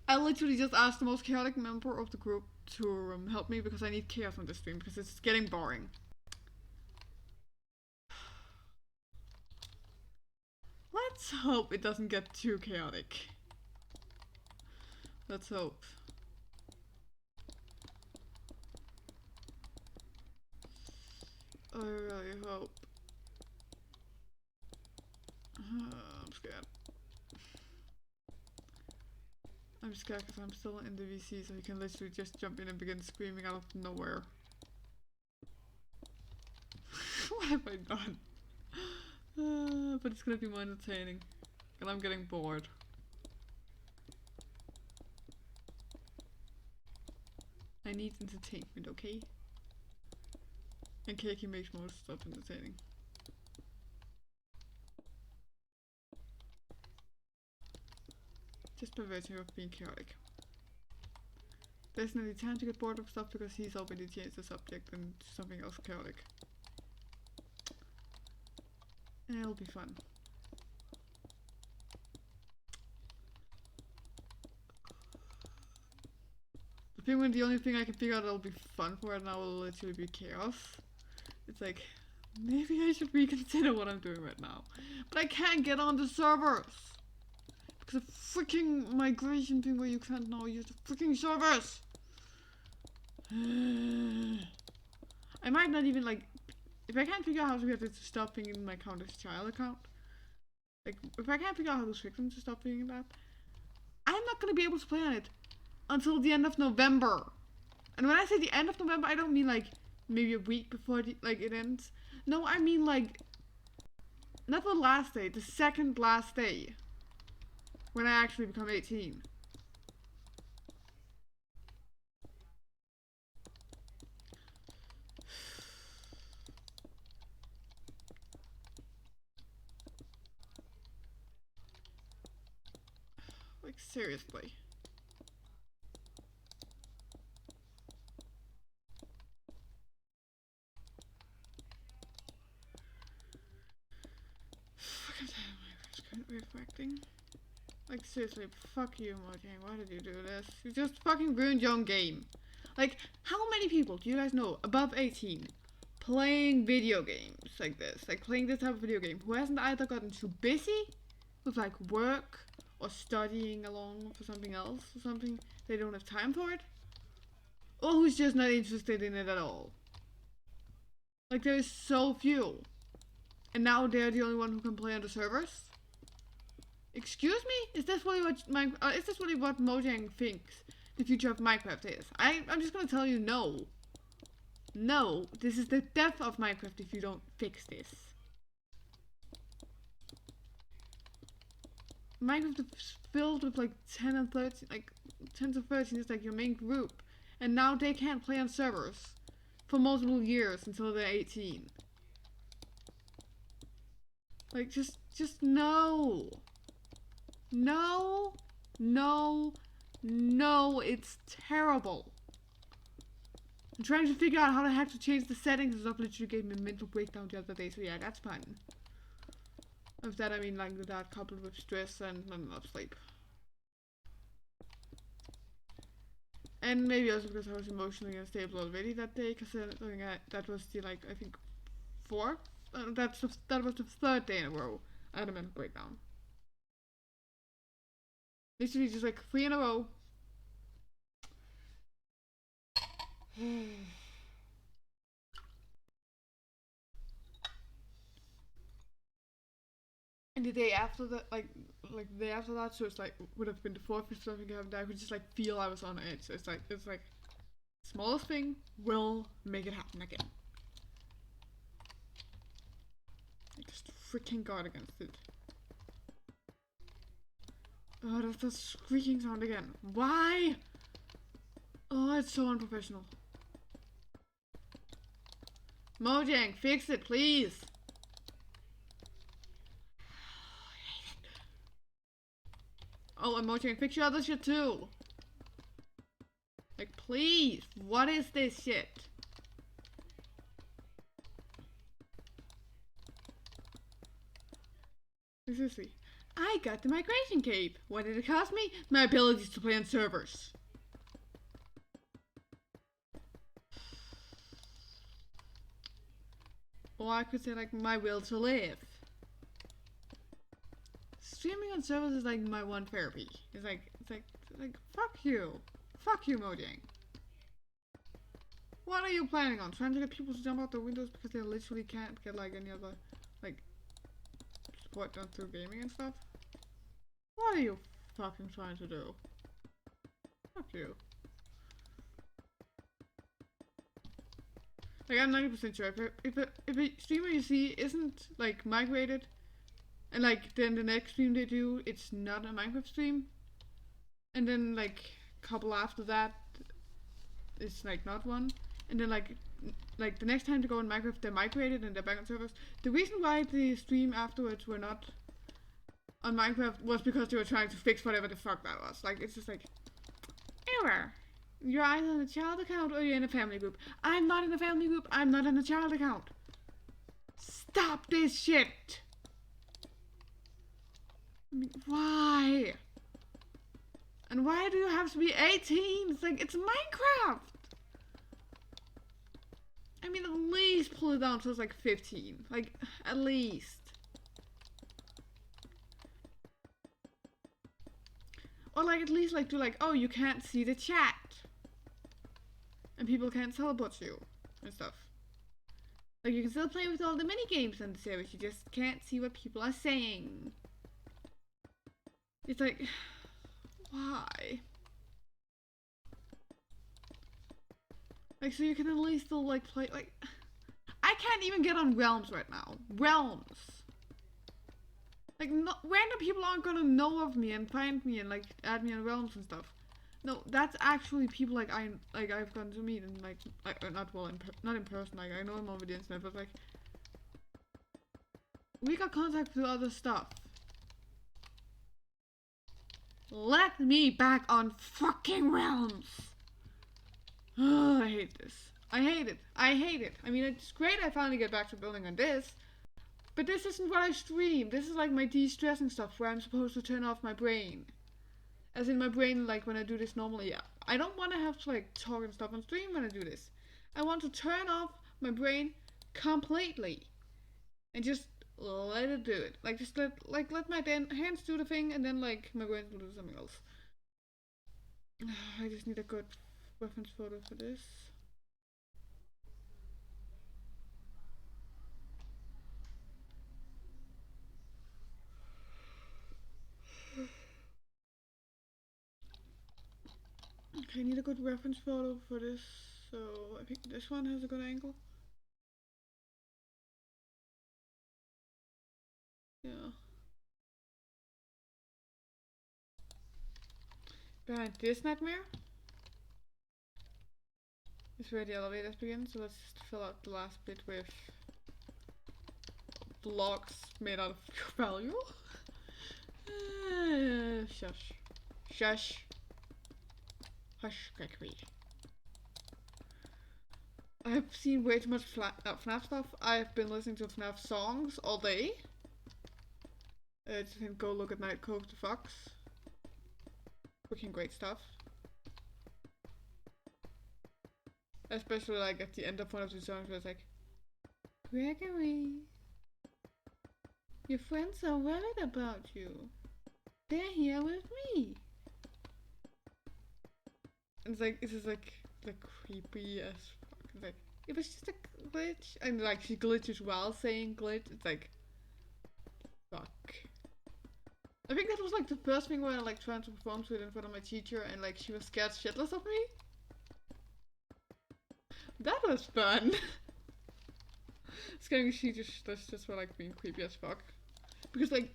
I literally just asked the most chaotic member of the group to help me because I need chaos on this stream because it's getting boring. Let's hope it doesn't get too chaotic. Let's hope. I really hope. I'm scared. I'm scared because I'm still in the VC, so you can literally just jump in and begin screaming out of nowhere. What have I done? But it's gonna be more entertaining. And I'm getting bored. I need entertainment, okay? And Keiki makes most stuff entertaining. Just by virtue of being chaotic. There's no time to get bored of stuff because he's already changed the subject into something else chaotic. And it'll be fun. The only thing I can figure out that'll be fun for right now will literally be chaos. It's like, maybe I should reconsider what I'm doing right now. But I can't get on the servers! Because of freaking migration thing where you can't now use the freaking servers! I might not even like, if I can't figure out how to get it to stop being in my account as child account, like if I can't figure out how to trick them to stop being that, I'm not gonna be able to play on it until the end of November. And when I say the end of November, I don't mean like maybe a week before it ends. No, I mean like not the last day, the second last day. When I actually become 18. Like seriously. Reflecting. Like seriously, fuck you, Mojang. Why did you do this? You just fucking ruined your own game. Like, how many people do you guys know above 18 playing video games like this? Like playing this type of video game who hasn't either gotten too busy with like work or studying along for something else or something they don't have time for it? Or who's just not interested in it at all? Like there is so few. And now they're the only one who can play on the servers? Excuse me? Is this really what Mojang thinks the future of Minecraft is? I'm just gonna tell you no. No, this is the death of Minecraft if you don't fix this. Minecraft is filled with like 10 and 13, like 10 to 13 is like your main group. And now they can't play on servers for multiple years until they're 18. Like just no. No, no, no, it's terrible. I'm trying to figure out how the heck to change the settings and stuff. Literally gave me a mental breakdown the other day, so yeah, that's fun. Of that I mean like that coupled with stress and not enough sleep. And maybe also because I was emotionally unstable already that day, because that was the like, I think, fourth? That was the third day in a row I had a mental breakdown. Literally just like 3 in a row. And the day after that, like the day after that, so it's like would have been the fourth or something happened. I could just like feel I was on edge. It's like smallest thing will make it happen again. I just freaking guard against it. Oh, that's that squeaking sound again. Why? Oh, it's so unprofessional. Mojang, fix it, please. Oh, and Mojang, fix your other shit too. Like, please. What is this shit? Seriously. I got the migration cape. What did it cost me? My abilities to play on servers. Or I could say like my will to live. Streaming on servers is like my one therapy. It's like fuck you. Fuck you, Mojang. What are you planning on? Trying to get people to jump out the windows because they literally can't get like any other like support done through gaming and stuff? What are you fucking trying to do? Fuck you. Like, I'm 90% sure if a streamer you see isn't like migrated, and like then the next stream they do it's not a Minecraft stream, and then like a couple after that it's like not one, and then like the next time to go in Minecraft they're migrated and they're back on servers. The reason why the stream afterwards were not on Minecraft was because they were trying to fix whatever the fuck that was. Like, it's just like error. You're either in a child account or you're in a family group. I'm not in a family group. I'm not in a child account. Stop this shit. I mean, why? And why do you have to be 18? It's like, it's Minecraft. I mean, at least pull it down to it's like 15. Like, at least. Or like, at least like do like, oh, you can't see the chat. And people can't teleport you and stuff. Like, you can still play with all the mini games on the series, you just can't see what people are saying. It's like, why? Like, so you can at least still like play, like, I can't even get on Realms right now. Realms. Like, no, random people aren't gonna know of me and find me and like add me on Realms and stuff. No, that's actually people like I've gotten to meet and like not in person. Like, I know them over the internet, but like we got contact through other stuff. Let me back on fucking Realms. Oh, I hate this. I hate it. I hate it. I mean, it's great I finally get back to building on this, but this isn't what I stream. This is like my de-stressing stuff where I'm supposed to turn off my brain. As in my brain, like when I do this normally, yeah. I don't want to have to like talk and stuff on stream when I do this. I want to turn off my brain completely and just let it do it. Like, just let my hands do the thing and then like my brain will do something else. I just need a good reference photo for this. Okay, I need a good reference photo for this, so I think this one has a good angle. Yeah. Behind this nightmare is where the elevators begin, so let's just fill out the last bit with blocks made out of value. Shush. Shush. Hush, Gregory. I've seen way too much FNAF stuff. I've been listening to FNAF songs all day. Just go look at Night Coke the Fox. Freaking great stuff. Especially like at the end of one of the songs where it's like, Gregory, your friends are worried about you. They're here with me. And it's like, this is like creepy as fuck. It's like, it was just a glitch. And like, she glitches while saying glitch. It's like, fuck. I think that was like the first thing when I like tried to perform to it in front of my teacher and like she was scared shitless of me. That was fun. Scaring she just for like being creepy as fuck. Because like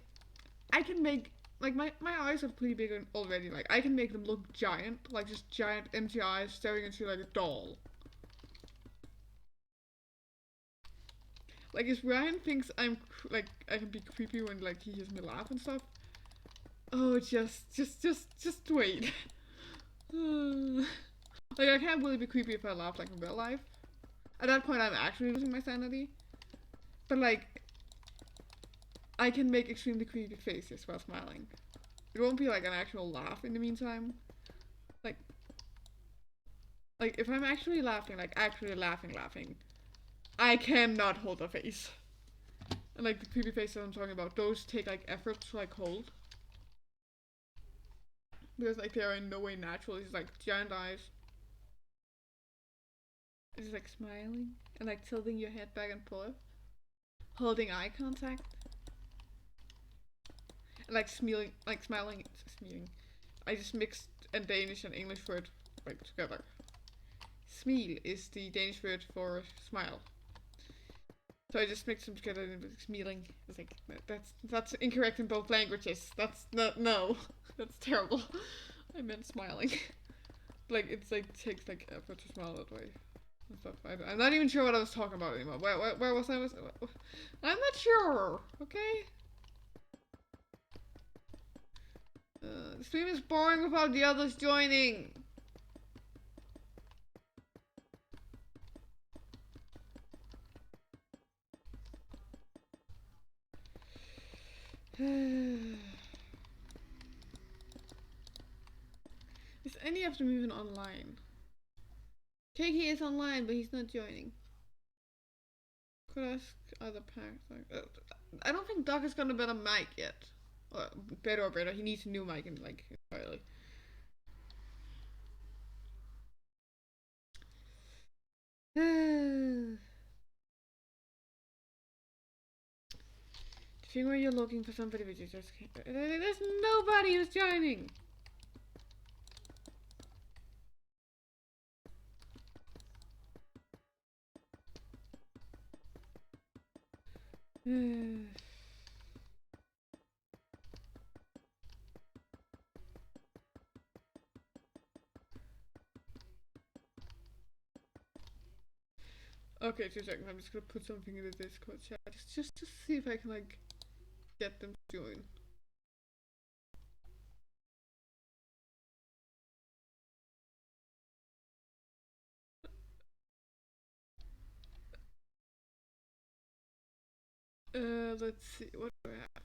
I can make like my eyes are pretty big already. Like I can make them look giant, like just giant empty eyes staring into like a doll. Like if Ryan thinks I'm like I can be creepy when like he hears me laugh and stuff. Oh, just wait. Like I can't really be creepy if I laugh like in real life. At that point, I'm actually losing my sanity. But like, I can make extremely creepy faces while smiling. It won't be like an actual laugh in the meantime. Like if I'm actually laughing, like actually laughing, I cannot hold a face. And like the creepy faces I'm talking about, those take like effort to like hold. Because like they are in no way natural. It's like giant eyes. It's just like smiling and like tilting your head back and forth. Holding eye contact. And like smiling. I just mixed a Danish and English word like together. Smile is the Danish word for smile. So I just mixed them together and was smiling. It's like that's incorrect in both languages. That's no. That's terrible. I meant smiling. Like it's like takes like effort to smile that way. And stuff. I'm not even sure what I was talking about anymore. Where was I? I'm not sure. Okay. The stream is boring without the others joining. Is any of them even online? Kiki is online, but he's not joining. Could ask other packs. I don't think Doc has got a better mic yet. Better. He needs a new mic and like entirely. The thing where you're looking for somebody but you just can't. There's nobody who's joining. Okay, 2 seconds. I'm just gonna put something in the Discord chat just to see if I can like get them to join. Let's see. What do I have?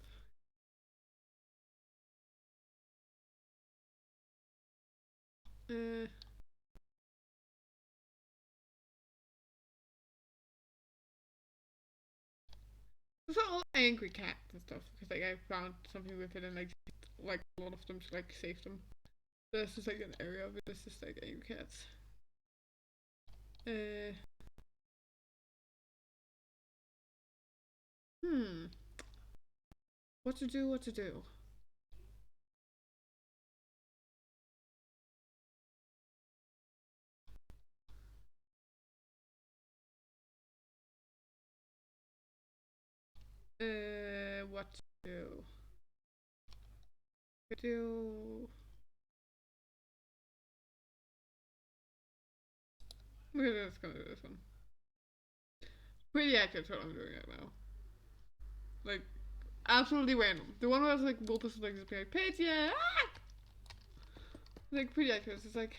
Those are all angry cats and stuff because like I found something with it and like a lot of them to like save them. There's just like an area of it that's just like angry cats. What to do? What to do? We're just gonna do this one. Pretty accurate what I'm doing right now. Like, absolutely random. The one where I was like, Wolpus was like, just being like, Paige, yeah! Ah! Like, pretty accurate. It's like,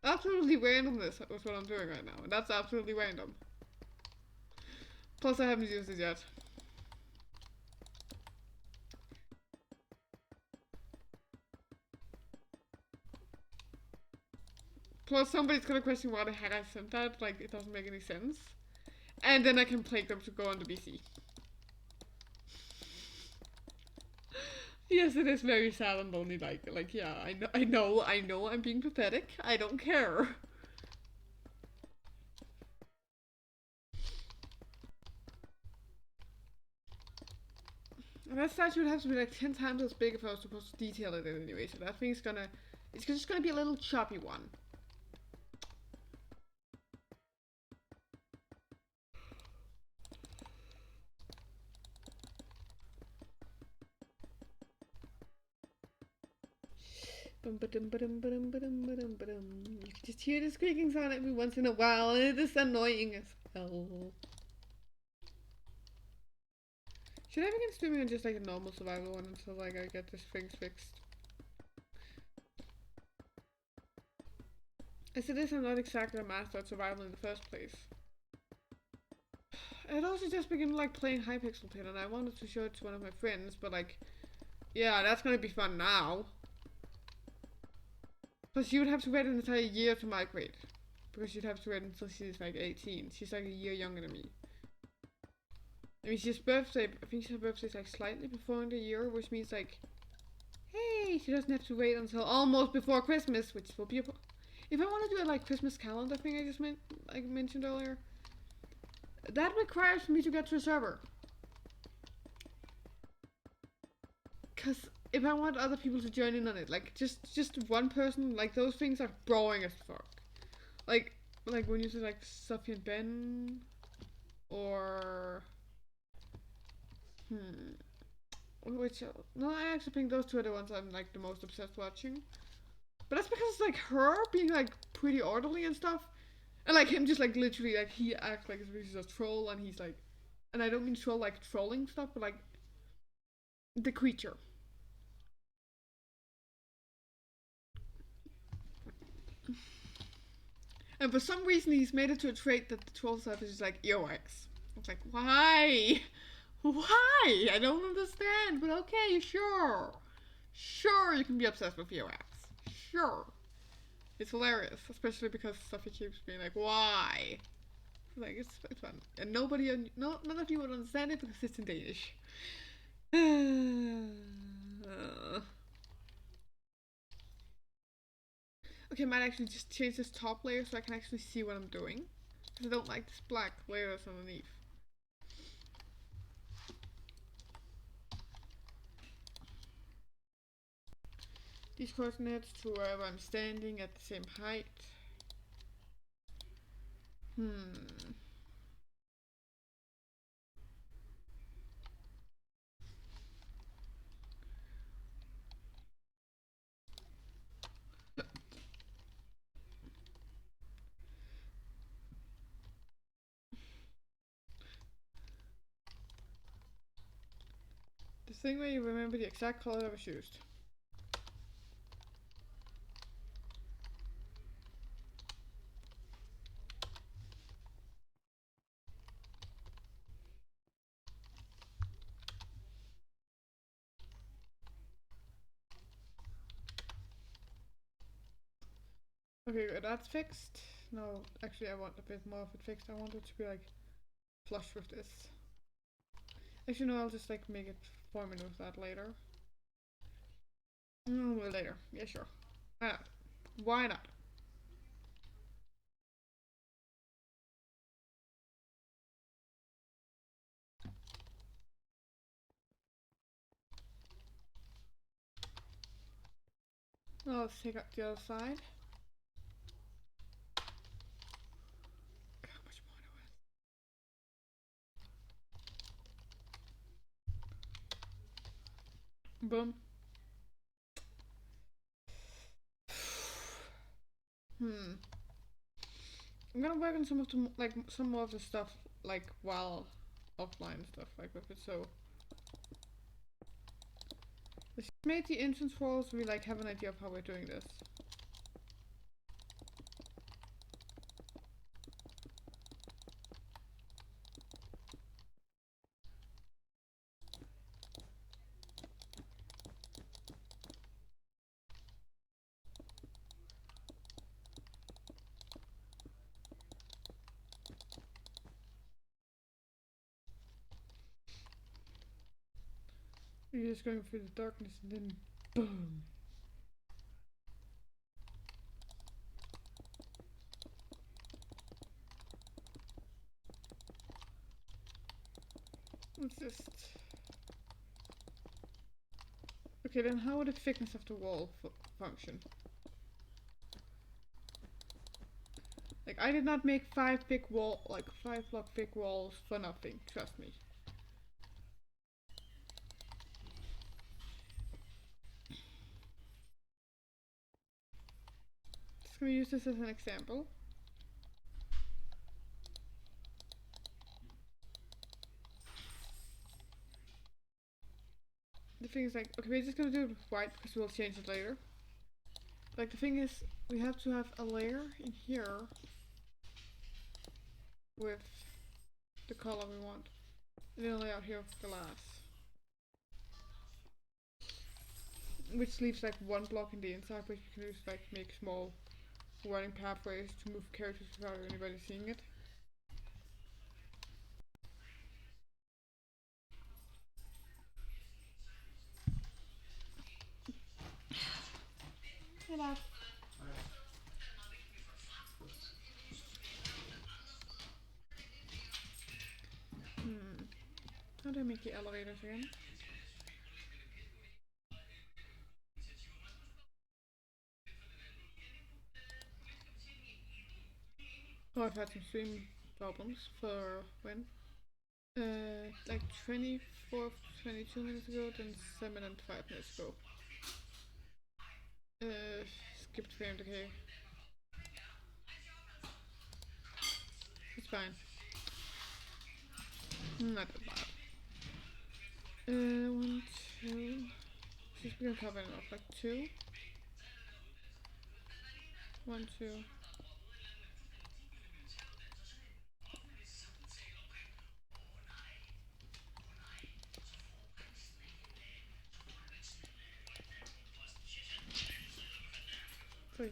absolutely randomness was what I'm doing right now. And that's absolutely random. Plus, I haven't used it yet. Plus, somebody's gonna question why the heck I sent that. Like, it doesn't make any sense. And then I can plague them to go on the BC. Yes, it is very sad and lonely. Like yeah, I know, I'm being pathetic. I don't care. And that statue would have to be like 10 times as big if I was supposed to detail it in anyway. So that thing's gonna, it's just gonna be a little choppy one. You can just hear the squeaking sound every once in a while, and it is annoying as hell. Should I begin streaming on just like a normal survival one until like I get this things fixed? As it is, I'm not exactly a master at survival in the first place. I'd also just begun like playing Hypixel Pit, and I wanted to show it to one of my friends, but like, yeah, that's gonna be fun now. Plus, you would have to wait an entire year to migrate, because you'd have to wait until she's like 18. She's like a year younger than me. I mean, she's birthday. I think her birthday's like slightly before in the year, which means like, hey, she doesn't have to wait until almost before Christmas, which will be a. If I want to do a like Christmas calendar thing I just mentioned earlier, that requires me to get to a server. Cause if I want other people to join in on it, like just one person, like those things are boring as fuck. Like when you say like Sophie and Ben, or which no, I actually think those two are the ones I'm like the most obsessed watching. But that's because it's like her being like pretty orderly and stuff, and like him just like literally like he acts like he's a troll, and he's like, and I don't mean troll like trolling stuff, but like the creature. And for some reason, he's made it to a trait that the troll surface is like earwax. It's like, why? Why? I don't understand, but okay, sure. Sure, you can be obsessed with earwax. Sure. It's hilarious, especially because Sophie keeps being like, why? Like, it's fun. And none of you would understand it because it's in Danish. Okay, I might actually just change this top layer so I can actually see what I'm doing. Because I don't like this black layer that's underneath. These coordinates to wherever I'm standing at the same height. The thing where you remember the exact color that was used. Okay, that's fixed. No, actually I want a bit more of it fixed. I want it to be like flush with this. Actually no, I'll just like make it forming with that later. Later. Yeah, sure. Why not? Why not? Now let's take out the other side. How much more do I? Boom. I'm gonna work on some of the some more of the stuff like while offline stuff like with it. So let's make the entrance walls so we like have an idea of how we're doing this. You're just going through the darkness and then boom. Let's just... Okay, then how would the thickness of the wall function? Like, I did not make 5 block thick walls for nothing, trust me. Just gonna use this as an example. The thing is, like, okay, we're just gonna do it with white because we'll change it later. Like, the thing is, we have to have a layer in here with the color we want. And then a layer out here of glass. Which leaves like 1 block in the inside, which we can use like make small running pathways to move characters without anybody seeing it. Get up. How do I make the elevators again? Oh, I've had some stream problems for when? Like 24, 22 minutes ago, then 7 and 5 minutes ago. Skipped frame decay. It's fine. Not that bad. 1, 2. Just gonna cover it off like 2. 1, 2. Three.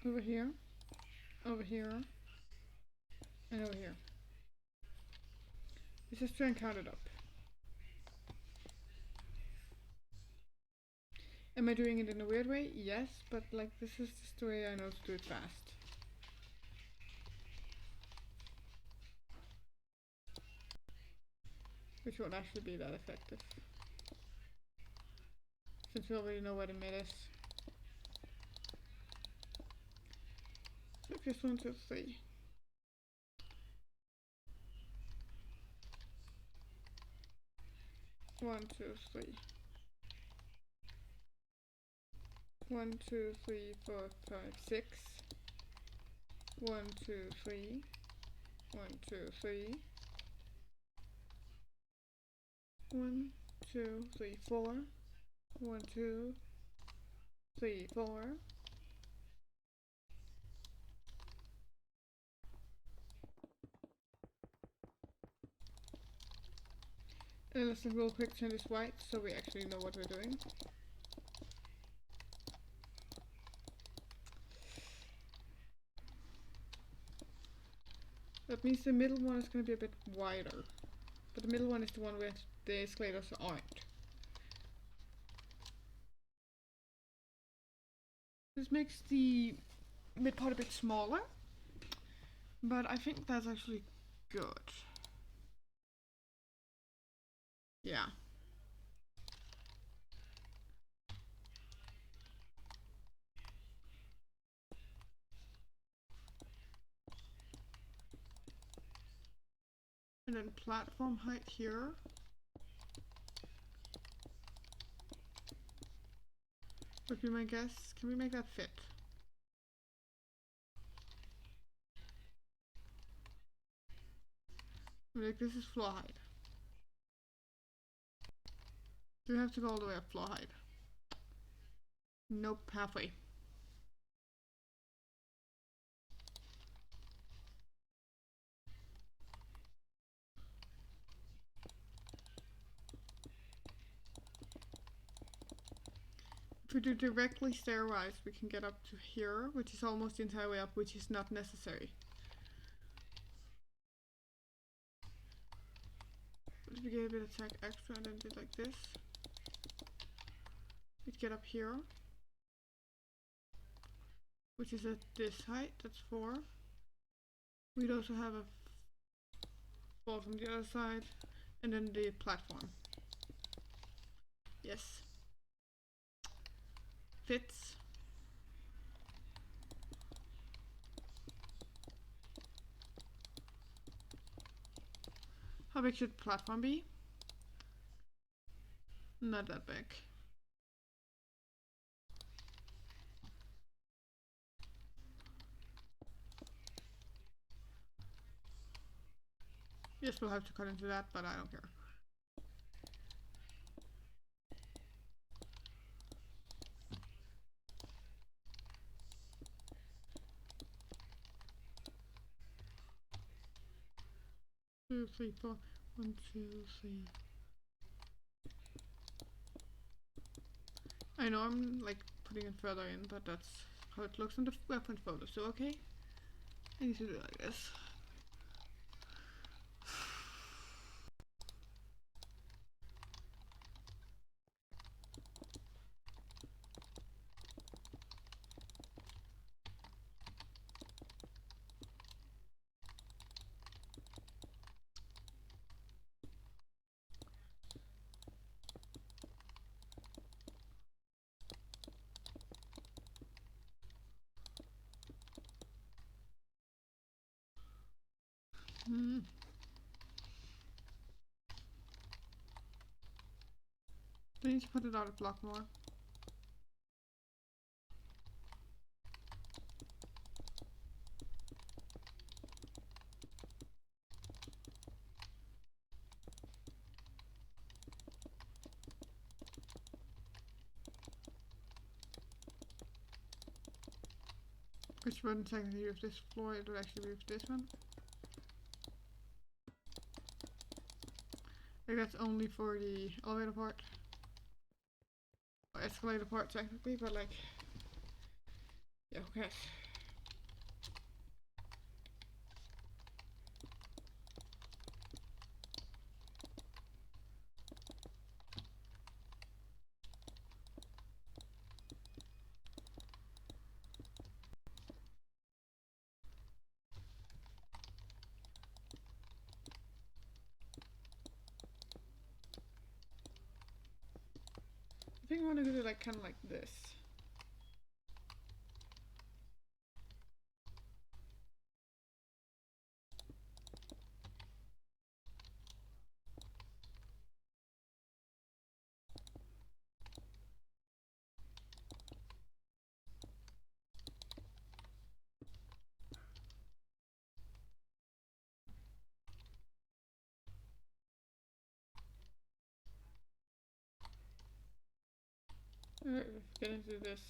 Over here, over here, and over here. Let's just try and count it up. Am I doing it in a weird way? Yes, but like this is just the way I know to do it fast. Which won't actually be that effective. Since we already know where the mid is. So just 1, 2, 3. 1, 2, 3. 1, 2, 3, 4, 5, 6. 1, 2, 3. 1, 2, 3. 1, 2, 3, 4. 1, 2, 3, 4. And let's real quick turn this white so we actually know what we're doing. That means the middle one is going to be a bit wider. But the middle one is the one where the escalators aren't. This makes the mid part a bit smaller. But I think that's actually good. Yeah. And then platform height here. Would be my guess. Can we make that fit? Like this is floor height. Do we have to go all the way up floor height? Nope, halfway. If we do directly stairwise, we can get up to here, which is almost the entire way up, which is not necessary. But if we get a bit of attack extra and then do like this, we'd get up here, which is at this height, that's 4. We'd also have a fall from the other side, and then the platform. Yes. Fits. How big should the platform be? Not that big. Yes, we'll have to cut into that, but I don't care. Two, three, four. 1, 2, 3. I know I'm like putting it further in, but that's how it looks on the weapon photo. So okay, I need to do it like this. I need to put it out a block more. Which wouldn't technically use this floor, it would actually use this one. Like that's only for the elevator part. Or escalator part technically, but like, yeah, okay. I think I want to do it like kind of like this. Alright, let's get into this.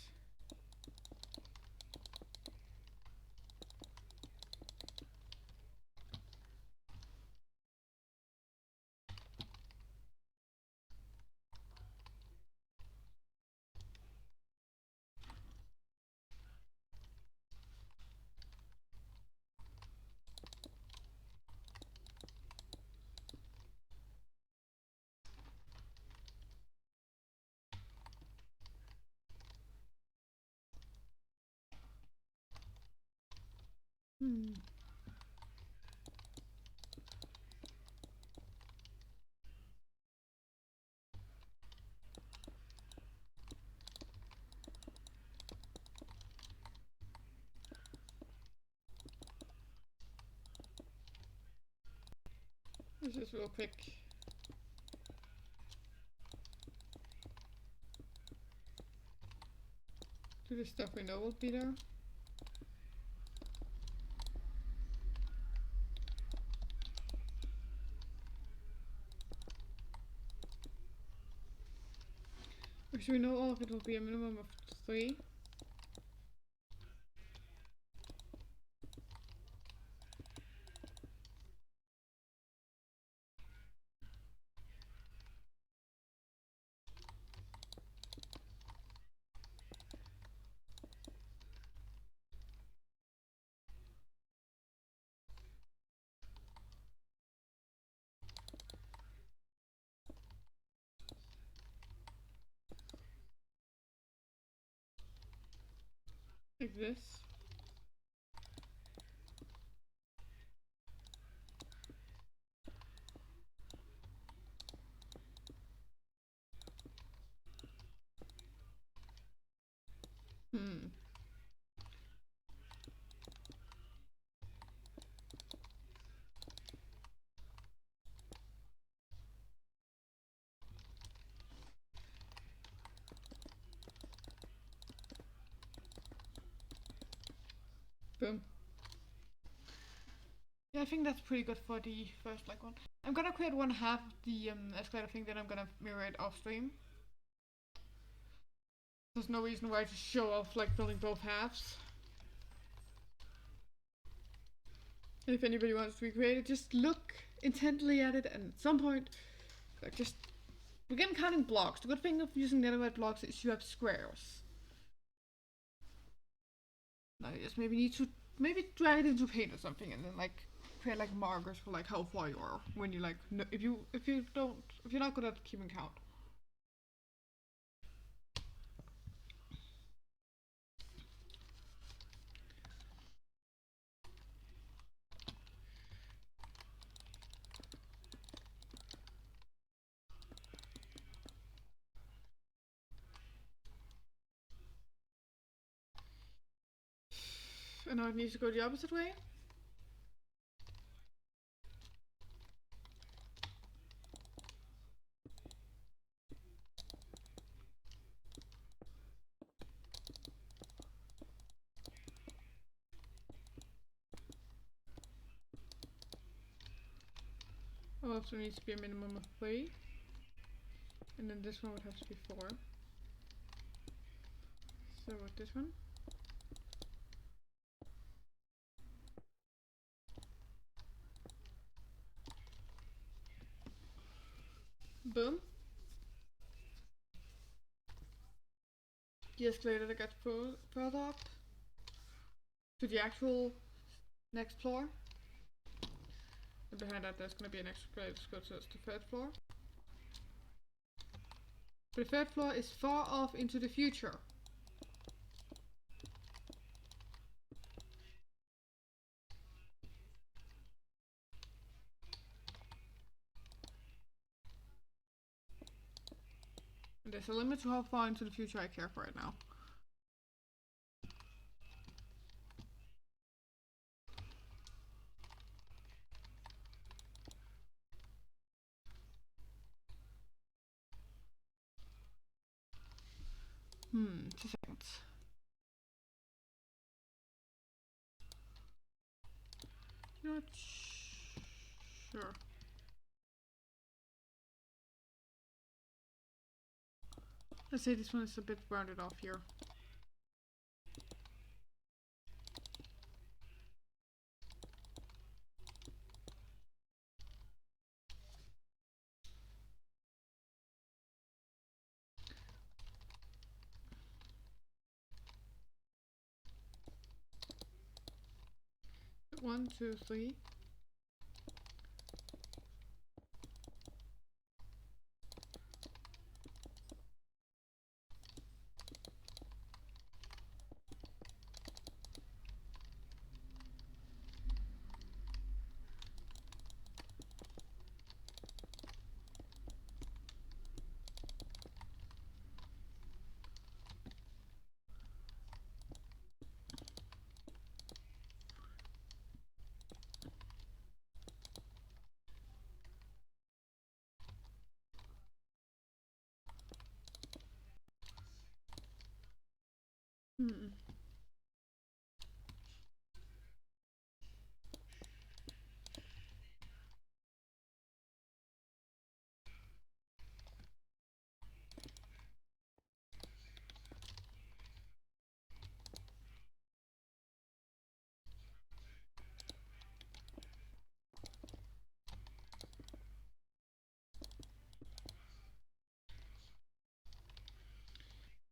This is real quick. Do the stuff we know will be there. Which we know all of it will be a minimum of 3. Like this. Hmm. Boom. Yeah, I think that's pretty good for the first like one. I'm gonna create one half of the escalator thing, then I'm gonna mirror it off stream. There's no reason why to show off like building both halves. And if anybody wants to recreate it, just look intently at it, and at some point, like just begin counting blocks. The good thing of using netherite blocks is you have squares. Now you just maybe need to drag it into paint or something, and then like create like markers for like how far you are when you like if you're not good at keeping count. And now it needs to go the opposite way. Also needs to be a minimum of 3. And then this one would have to be 4. So with this one. Boom. The escalator that gets further up to the actual next floor. And behind that there's gonna be an escalator that goes to the 3rd floor. But the 3rd floor is far off into the future. And there's a limit to how far into the future I care for it now. Hmm, 2 seconds. Not sure. Let's say this one is a bit rounded off here. One, two, three. Hmm.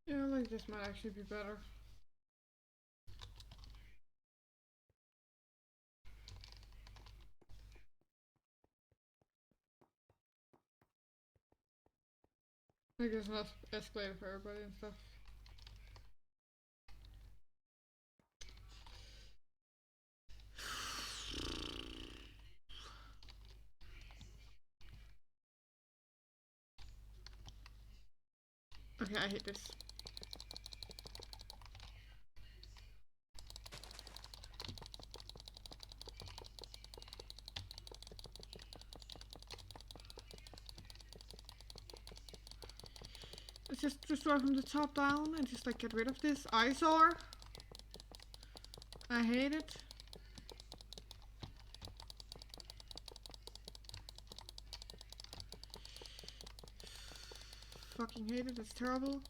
Yeah, like this might actually be better. Like there's enough escalator for everybody and stuff. Okay, I hate this. Let's just destroy from the top down and just like get rid of this eyesore. I hate it. Fucking hate it, it's terrible.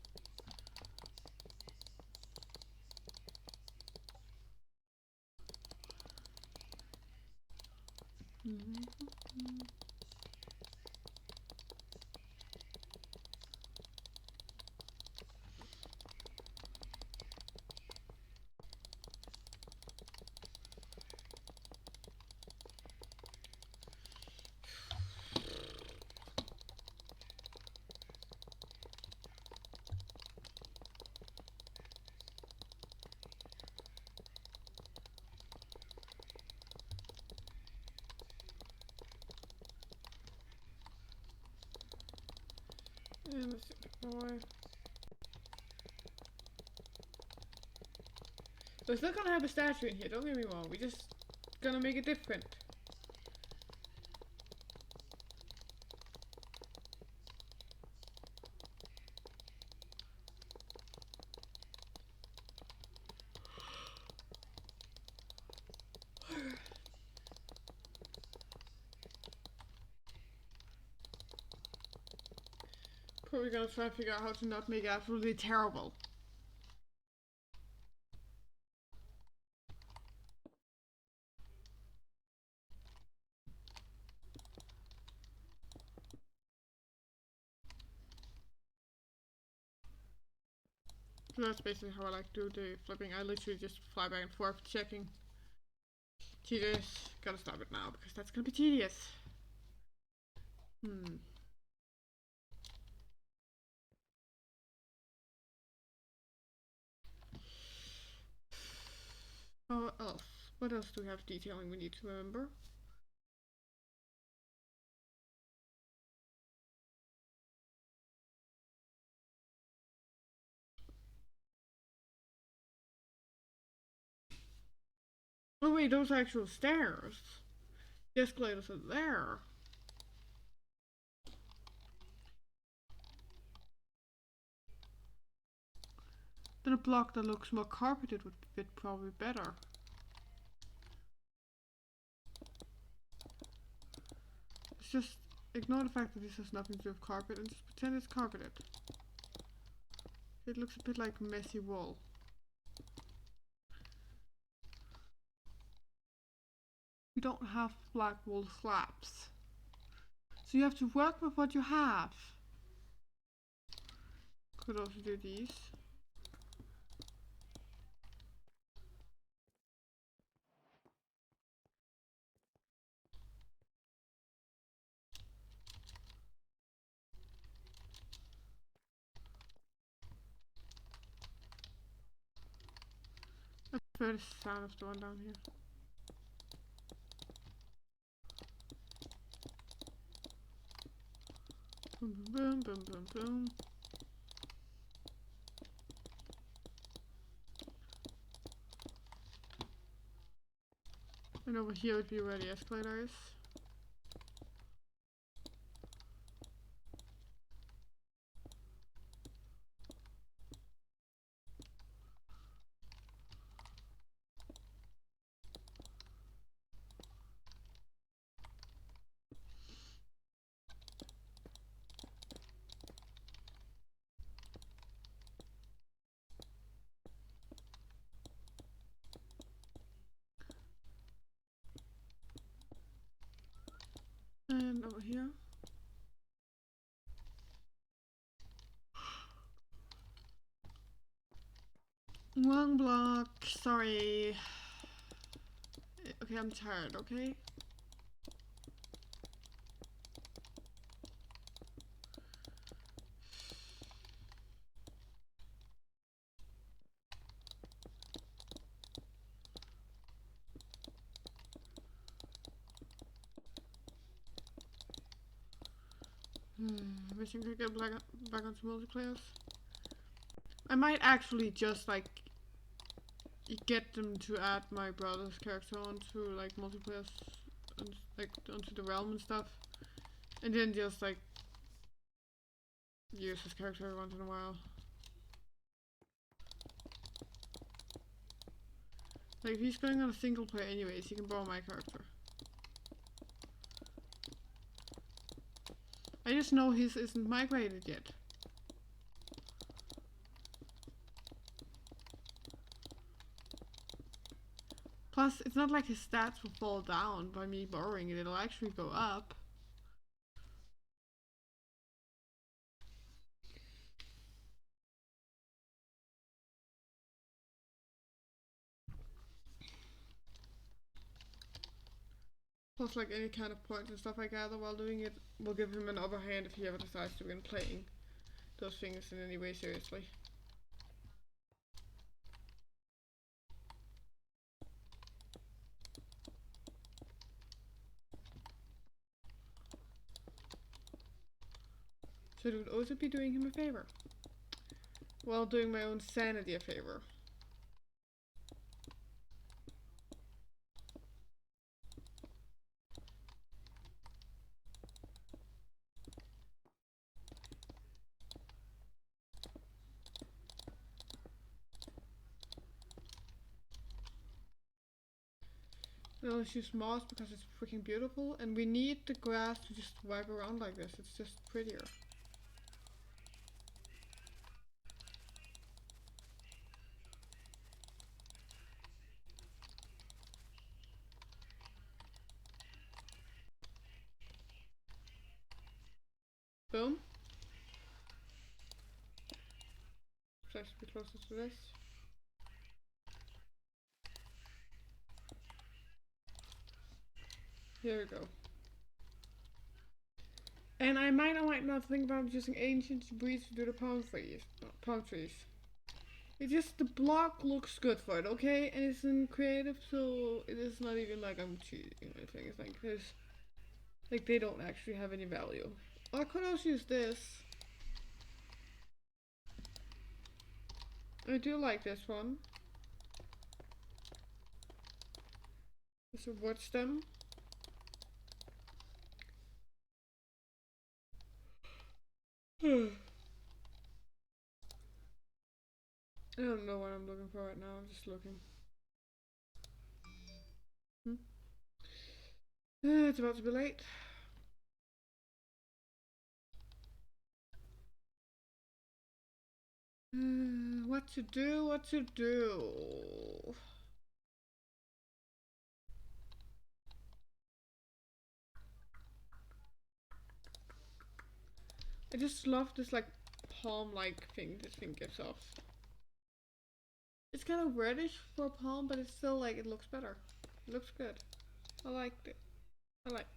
And let's boy. We're still gonna have a statue in here, don't get me wrong, we're just gonna make it different. Probably gonna try and figure out how to not make it absolutely terrible. So that's basically how I like to do the flipping. I literally just fly back and forth checking. Tedious. Gotta stop it now because that's gonna be tedious. Oh, what else? What else do we have detailing we need to remember? Oh wait, those are actual stairs. The escalators are there. Then a block that looks more carpeted would fit probably better. Let's just ignore the fact that this has nothing to do with carpet and just pretend it's carpeted. It looks a bit like messy wool. We don't have black wool slabs. So you have to work with what you have. Could also do these. Let's hear the sound of the one down here. Boom, boom, boom, boom, boom. And over here would be where the escalator is. And over here. Wrong block, sorry. Okay, I'm tired, okay? Wishing I could get back onto multiplayers. I might actually just like get them to add my brother's character onto like multiplayer and like onto the realm and stuff, and then just like use his character every once in a while. Like if he's going on a single player anyways, he can borrow my character. I just know his isn't migrated yet. Plus, it's not like his stats will fall down by me borrowing it, it'll actually go up. Plus, like any kind of points and stuff I gather while doing it will give him an upper hand if he ever decides to begin playing those things in any way seriously. So it would also be doing him a favor, while doing my own sanity a favor. I'll just use moss because it's freaking beautiful, and we need the grass to just wipe around like this, it's just prettier. Boom. So I should be closer to this. Here we go. And I might or might not think about using ancient debris to do the palm trees. It just, the block looks good for it, okay? And it's in creative, so it is not even like I'm cheating or anything. It's like this, like they don't actually have any value. Or I could also use this. I do like this one. It's a wood stem. I don't know what I'm looking for right now, I'm just looking. It's about to be late. What to do, what to do? I just love this like palm-like thing this thing gives off. It's kind of reddish for a palm, but it's still like, it looks better. It looks good. I liked it. I liked it.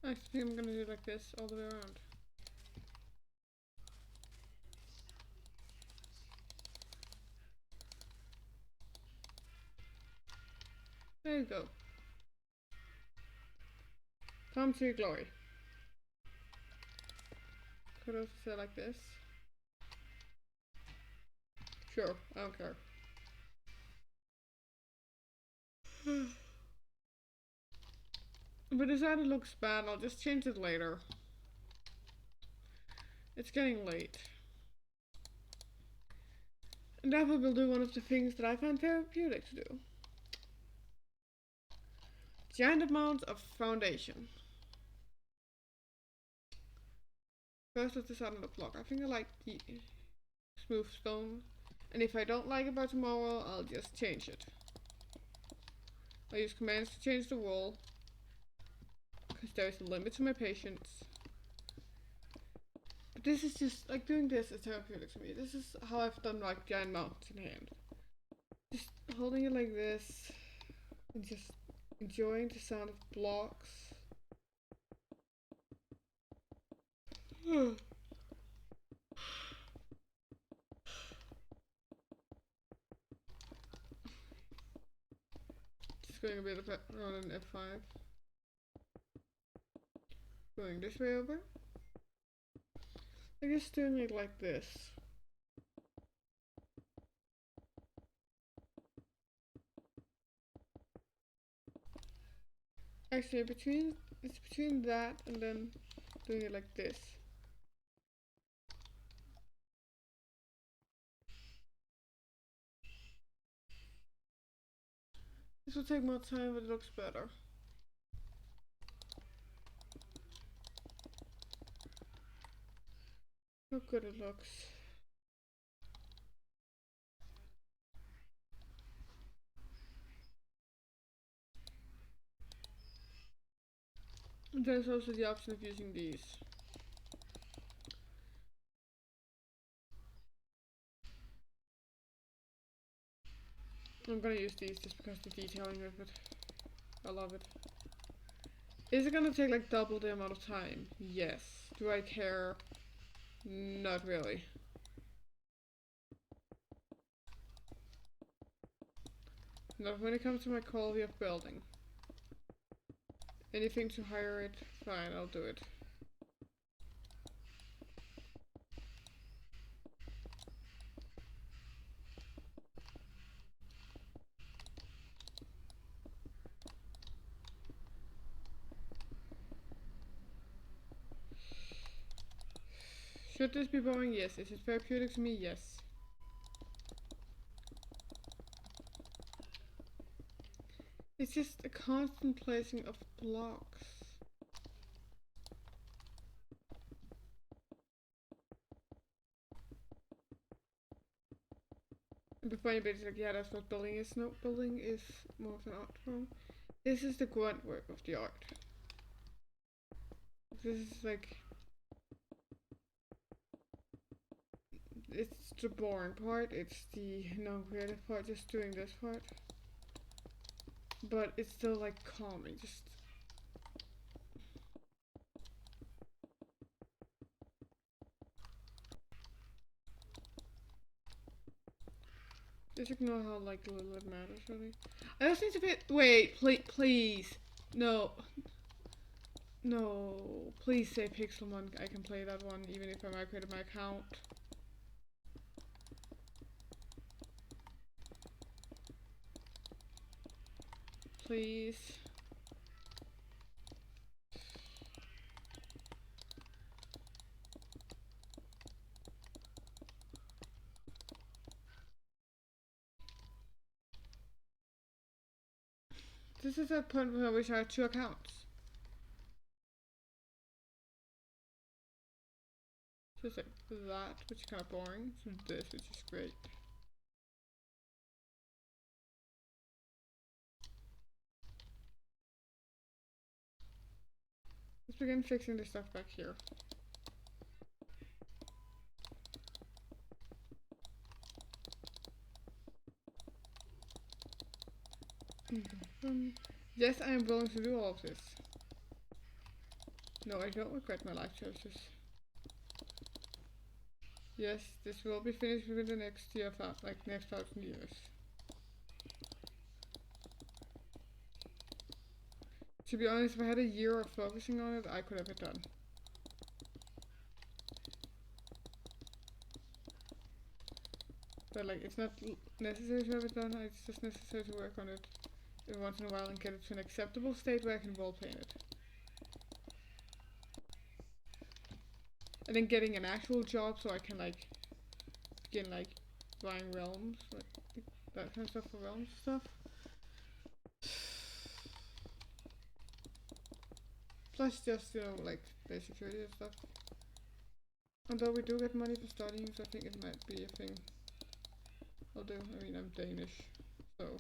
I think I'm gonna do it like this all the way around. There you go. Come to your glory. Could also say like this. Sure, I don't care. But if that looks bad, I'll just change it later. It's getting late. And therefore we'll do one of the things that I find therapeutic to do. Giant amounts of foundation. First let's decide on the block. I think I like the smooth stone. And if I don't like it by tomorrow, I'll just change it. I'll use commands to change the wall. because there is a limit to my patience. But this is just, like, doing this is therapeutic to me. This is how I've done, like, giant mountains in hand. Just holding it like this, and just enjoying the sound of blocks. Just going a bit of it on an F5. Going this way over. I guess doing it like this. Actually, it's between that and then doing it like this. This will take more time, but it looks better. Look good it looks. And there's also the option of using these. I'm gonna use these just because the detailing of it. I love it. Is it gonna take like double the amount of time? Yes. Do I care? Not really. Not when it comes to my quality of building. Anything to hire it, fine, I'll do it. Should this be boring? Yes. Is it therapeutic to me? Yes. It's just a constant placing of blocks. And the funny bit is like, yeah, that's what building is. No, building is more of an art form. This is the grunt work of the art. This is like... It's the boring part, it's the non-creative part, just doing this part. But it's still like calming, just... Just ignore how like little it matters really. I just need to fit. Wait, please. No. No. Please say Pixelmon. I can play that one even if I migrated my account. Please. This is that point where I wish I had 2 accounts. Just like that, which is kind of boring. So this, which is great. Let's begin fixing the stuff back here. Yes, I am willing to do all of this. No, I don't regret my life choices. Yes, this will be finished within the next year, like next 1,000 years. To be honest, if I had a year of focusing on it, I could have it done. But like, it's not necessary to have it done, it's just necessary to work on it every once in a while and get it to an acceptable state where I can roleplay in it. And then getting an actual job so I can like begin like buying realms, like that kind of stuff for realms stuff. Plus just, you know, like basic security and stuff. Although we do get money for studying, so I think it might be a thing I'll do. I mean, I'm Danish, so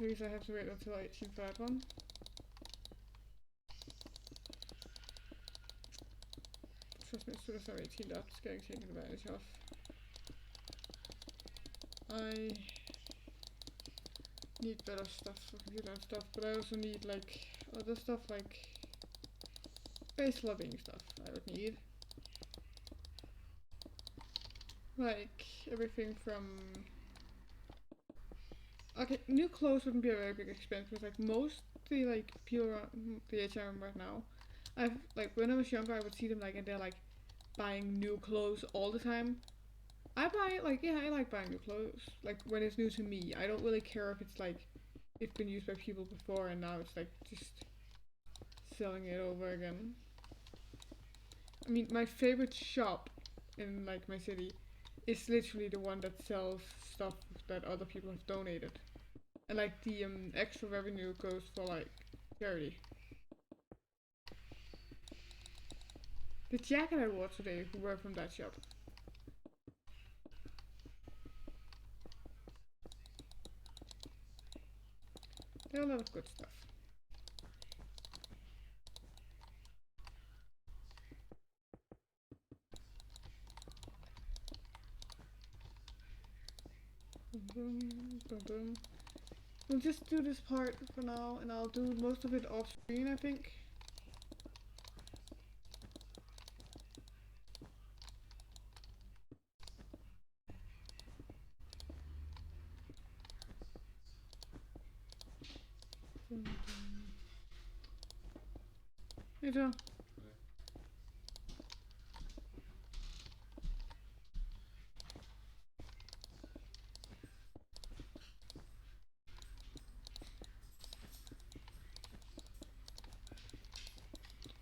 Please, I have to wait until 18 for that one. Trust me, as soon as I'm 18, that's getting taken advantage of. I need better stuff for computer and stuff, but I also need like other stuff like base lobbying stuff I would need. Like everything from okay, new clothes wouldn't be a very big expense because like mostly like people around the HRM right now, I've like when I was younger I would see them like and they're like buying new clothes all the time. I buy like yeah, I like buying new clothes. Like when it's new to me. I don't really care if it's like it's been used by people before and now it's like just selling it over again. I mean my favorite shop in like my city is literally the one that sells stuff that other people have donated. And like the extra revenue goes for like charity. The jacket I wore today were from that shop. There are a lot of good stuff. We'll just do this part for now and I'll do most of it off screen I think. Hey John.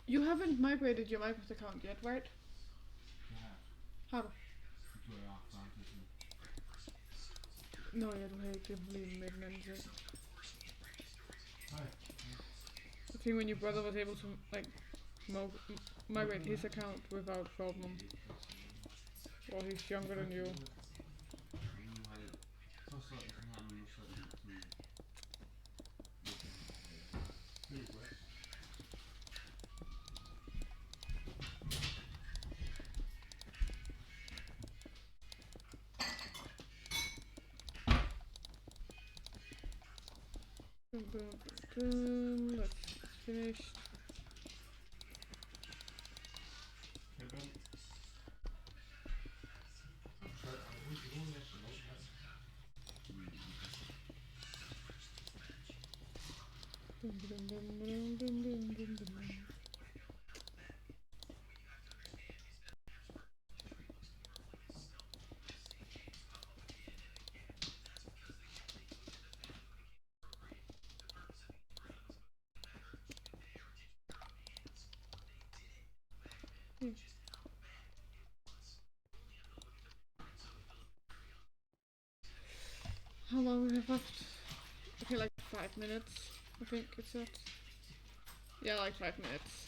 You haven't migrated your Microsoft account yet, right? Har du? Nå ja, du havde ikke det problem med den anden ting. I think when your brother was able to like migrate his account without problem. Well, he's younger than you. That's finished. How long we have left? Okay, like 5 minutes. I think it's it. Yeah, like 5 minutes.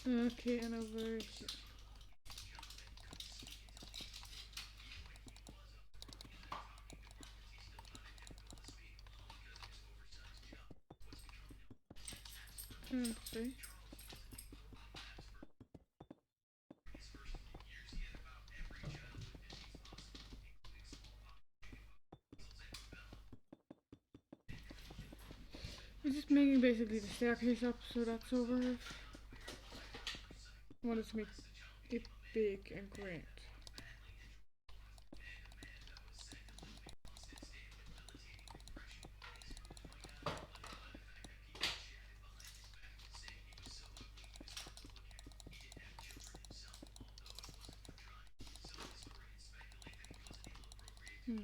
Okay, and over here. Okay. I'm just making basically the staircase up so that's over. I wanted to make it big and grand. Hmm.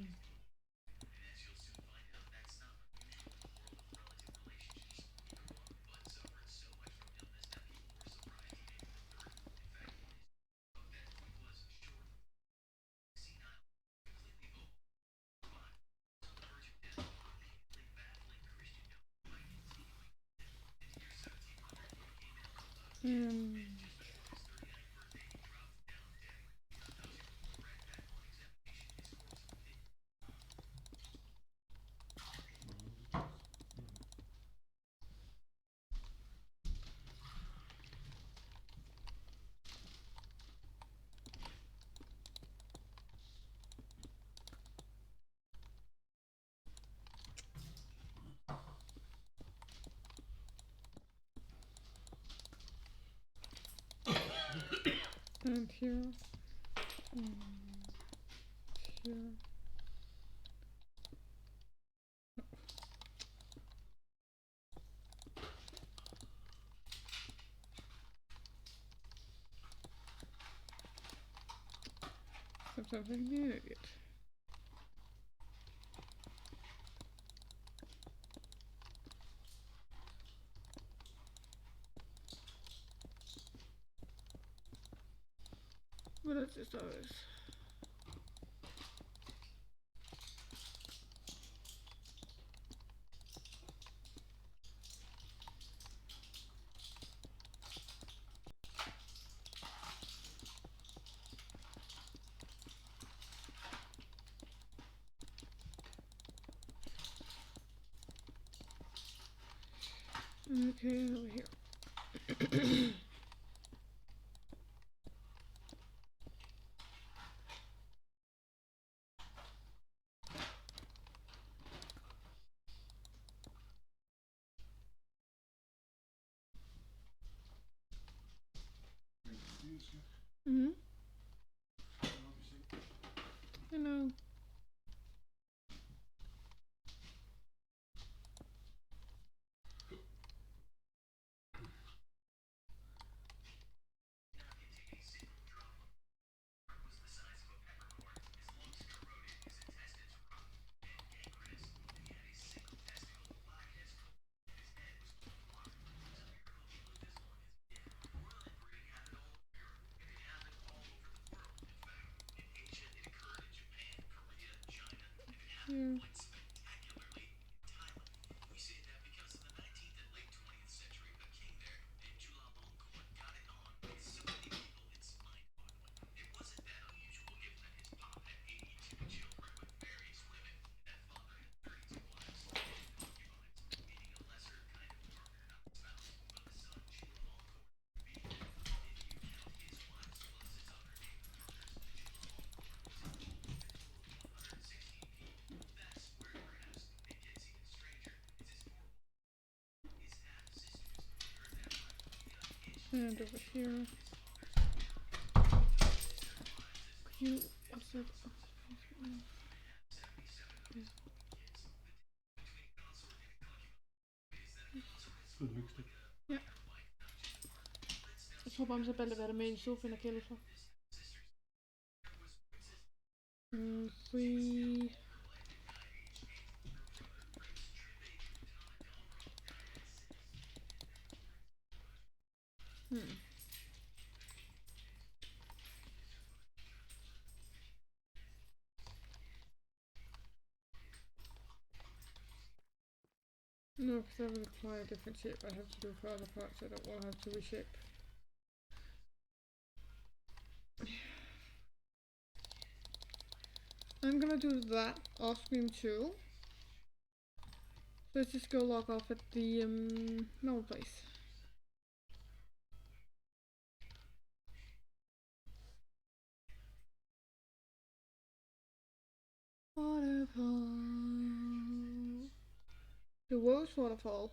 And here. And here. Sometimes I'm an idiot. But that's just always. Okay, over here. Mm-hmm. I know. Here. And over here. You. What's that? Good mixtape. Ja. Jeg tror bare, om så balde være med i sofaen og kælder for. 3. No, because I will apply a different shape I have to do for other parts. I don't want to have to reshape. I'm gonna do that off screen too. Let's just go log off at the normal place. Waterfall. The Rose Waterfall,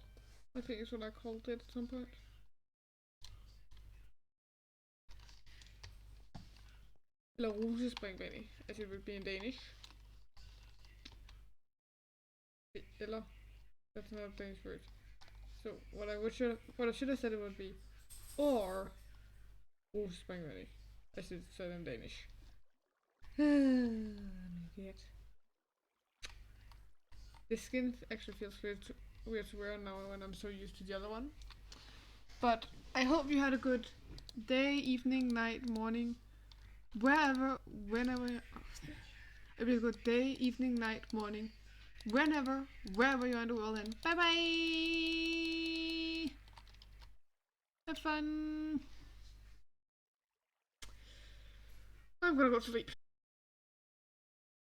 I think is what I called it at some point. Eller Rusespringvand, as it would be in Danish. Eller, that's not a Danish word. So what I should have said it would be, or Rusespringvand, as it's said in Danish. An idiot. This skin actually feels weird to wear now when I'm so used to the other one. But I hope you had a good day, evening, night, morning, wherever, whenever. It was a good day, evening, night, morning, whenever, wherever you're in the world. And bye bye. Have fun. I'm gonna go to sleep.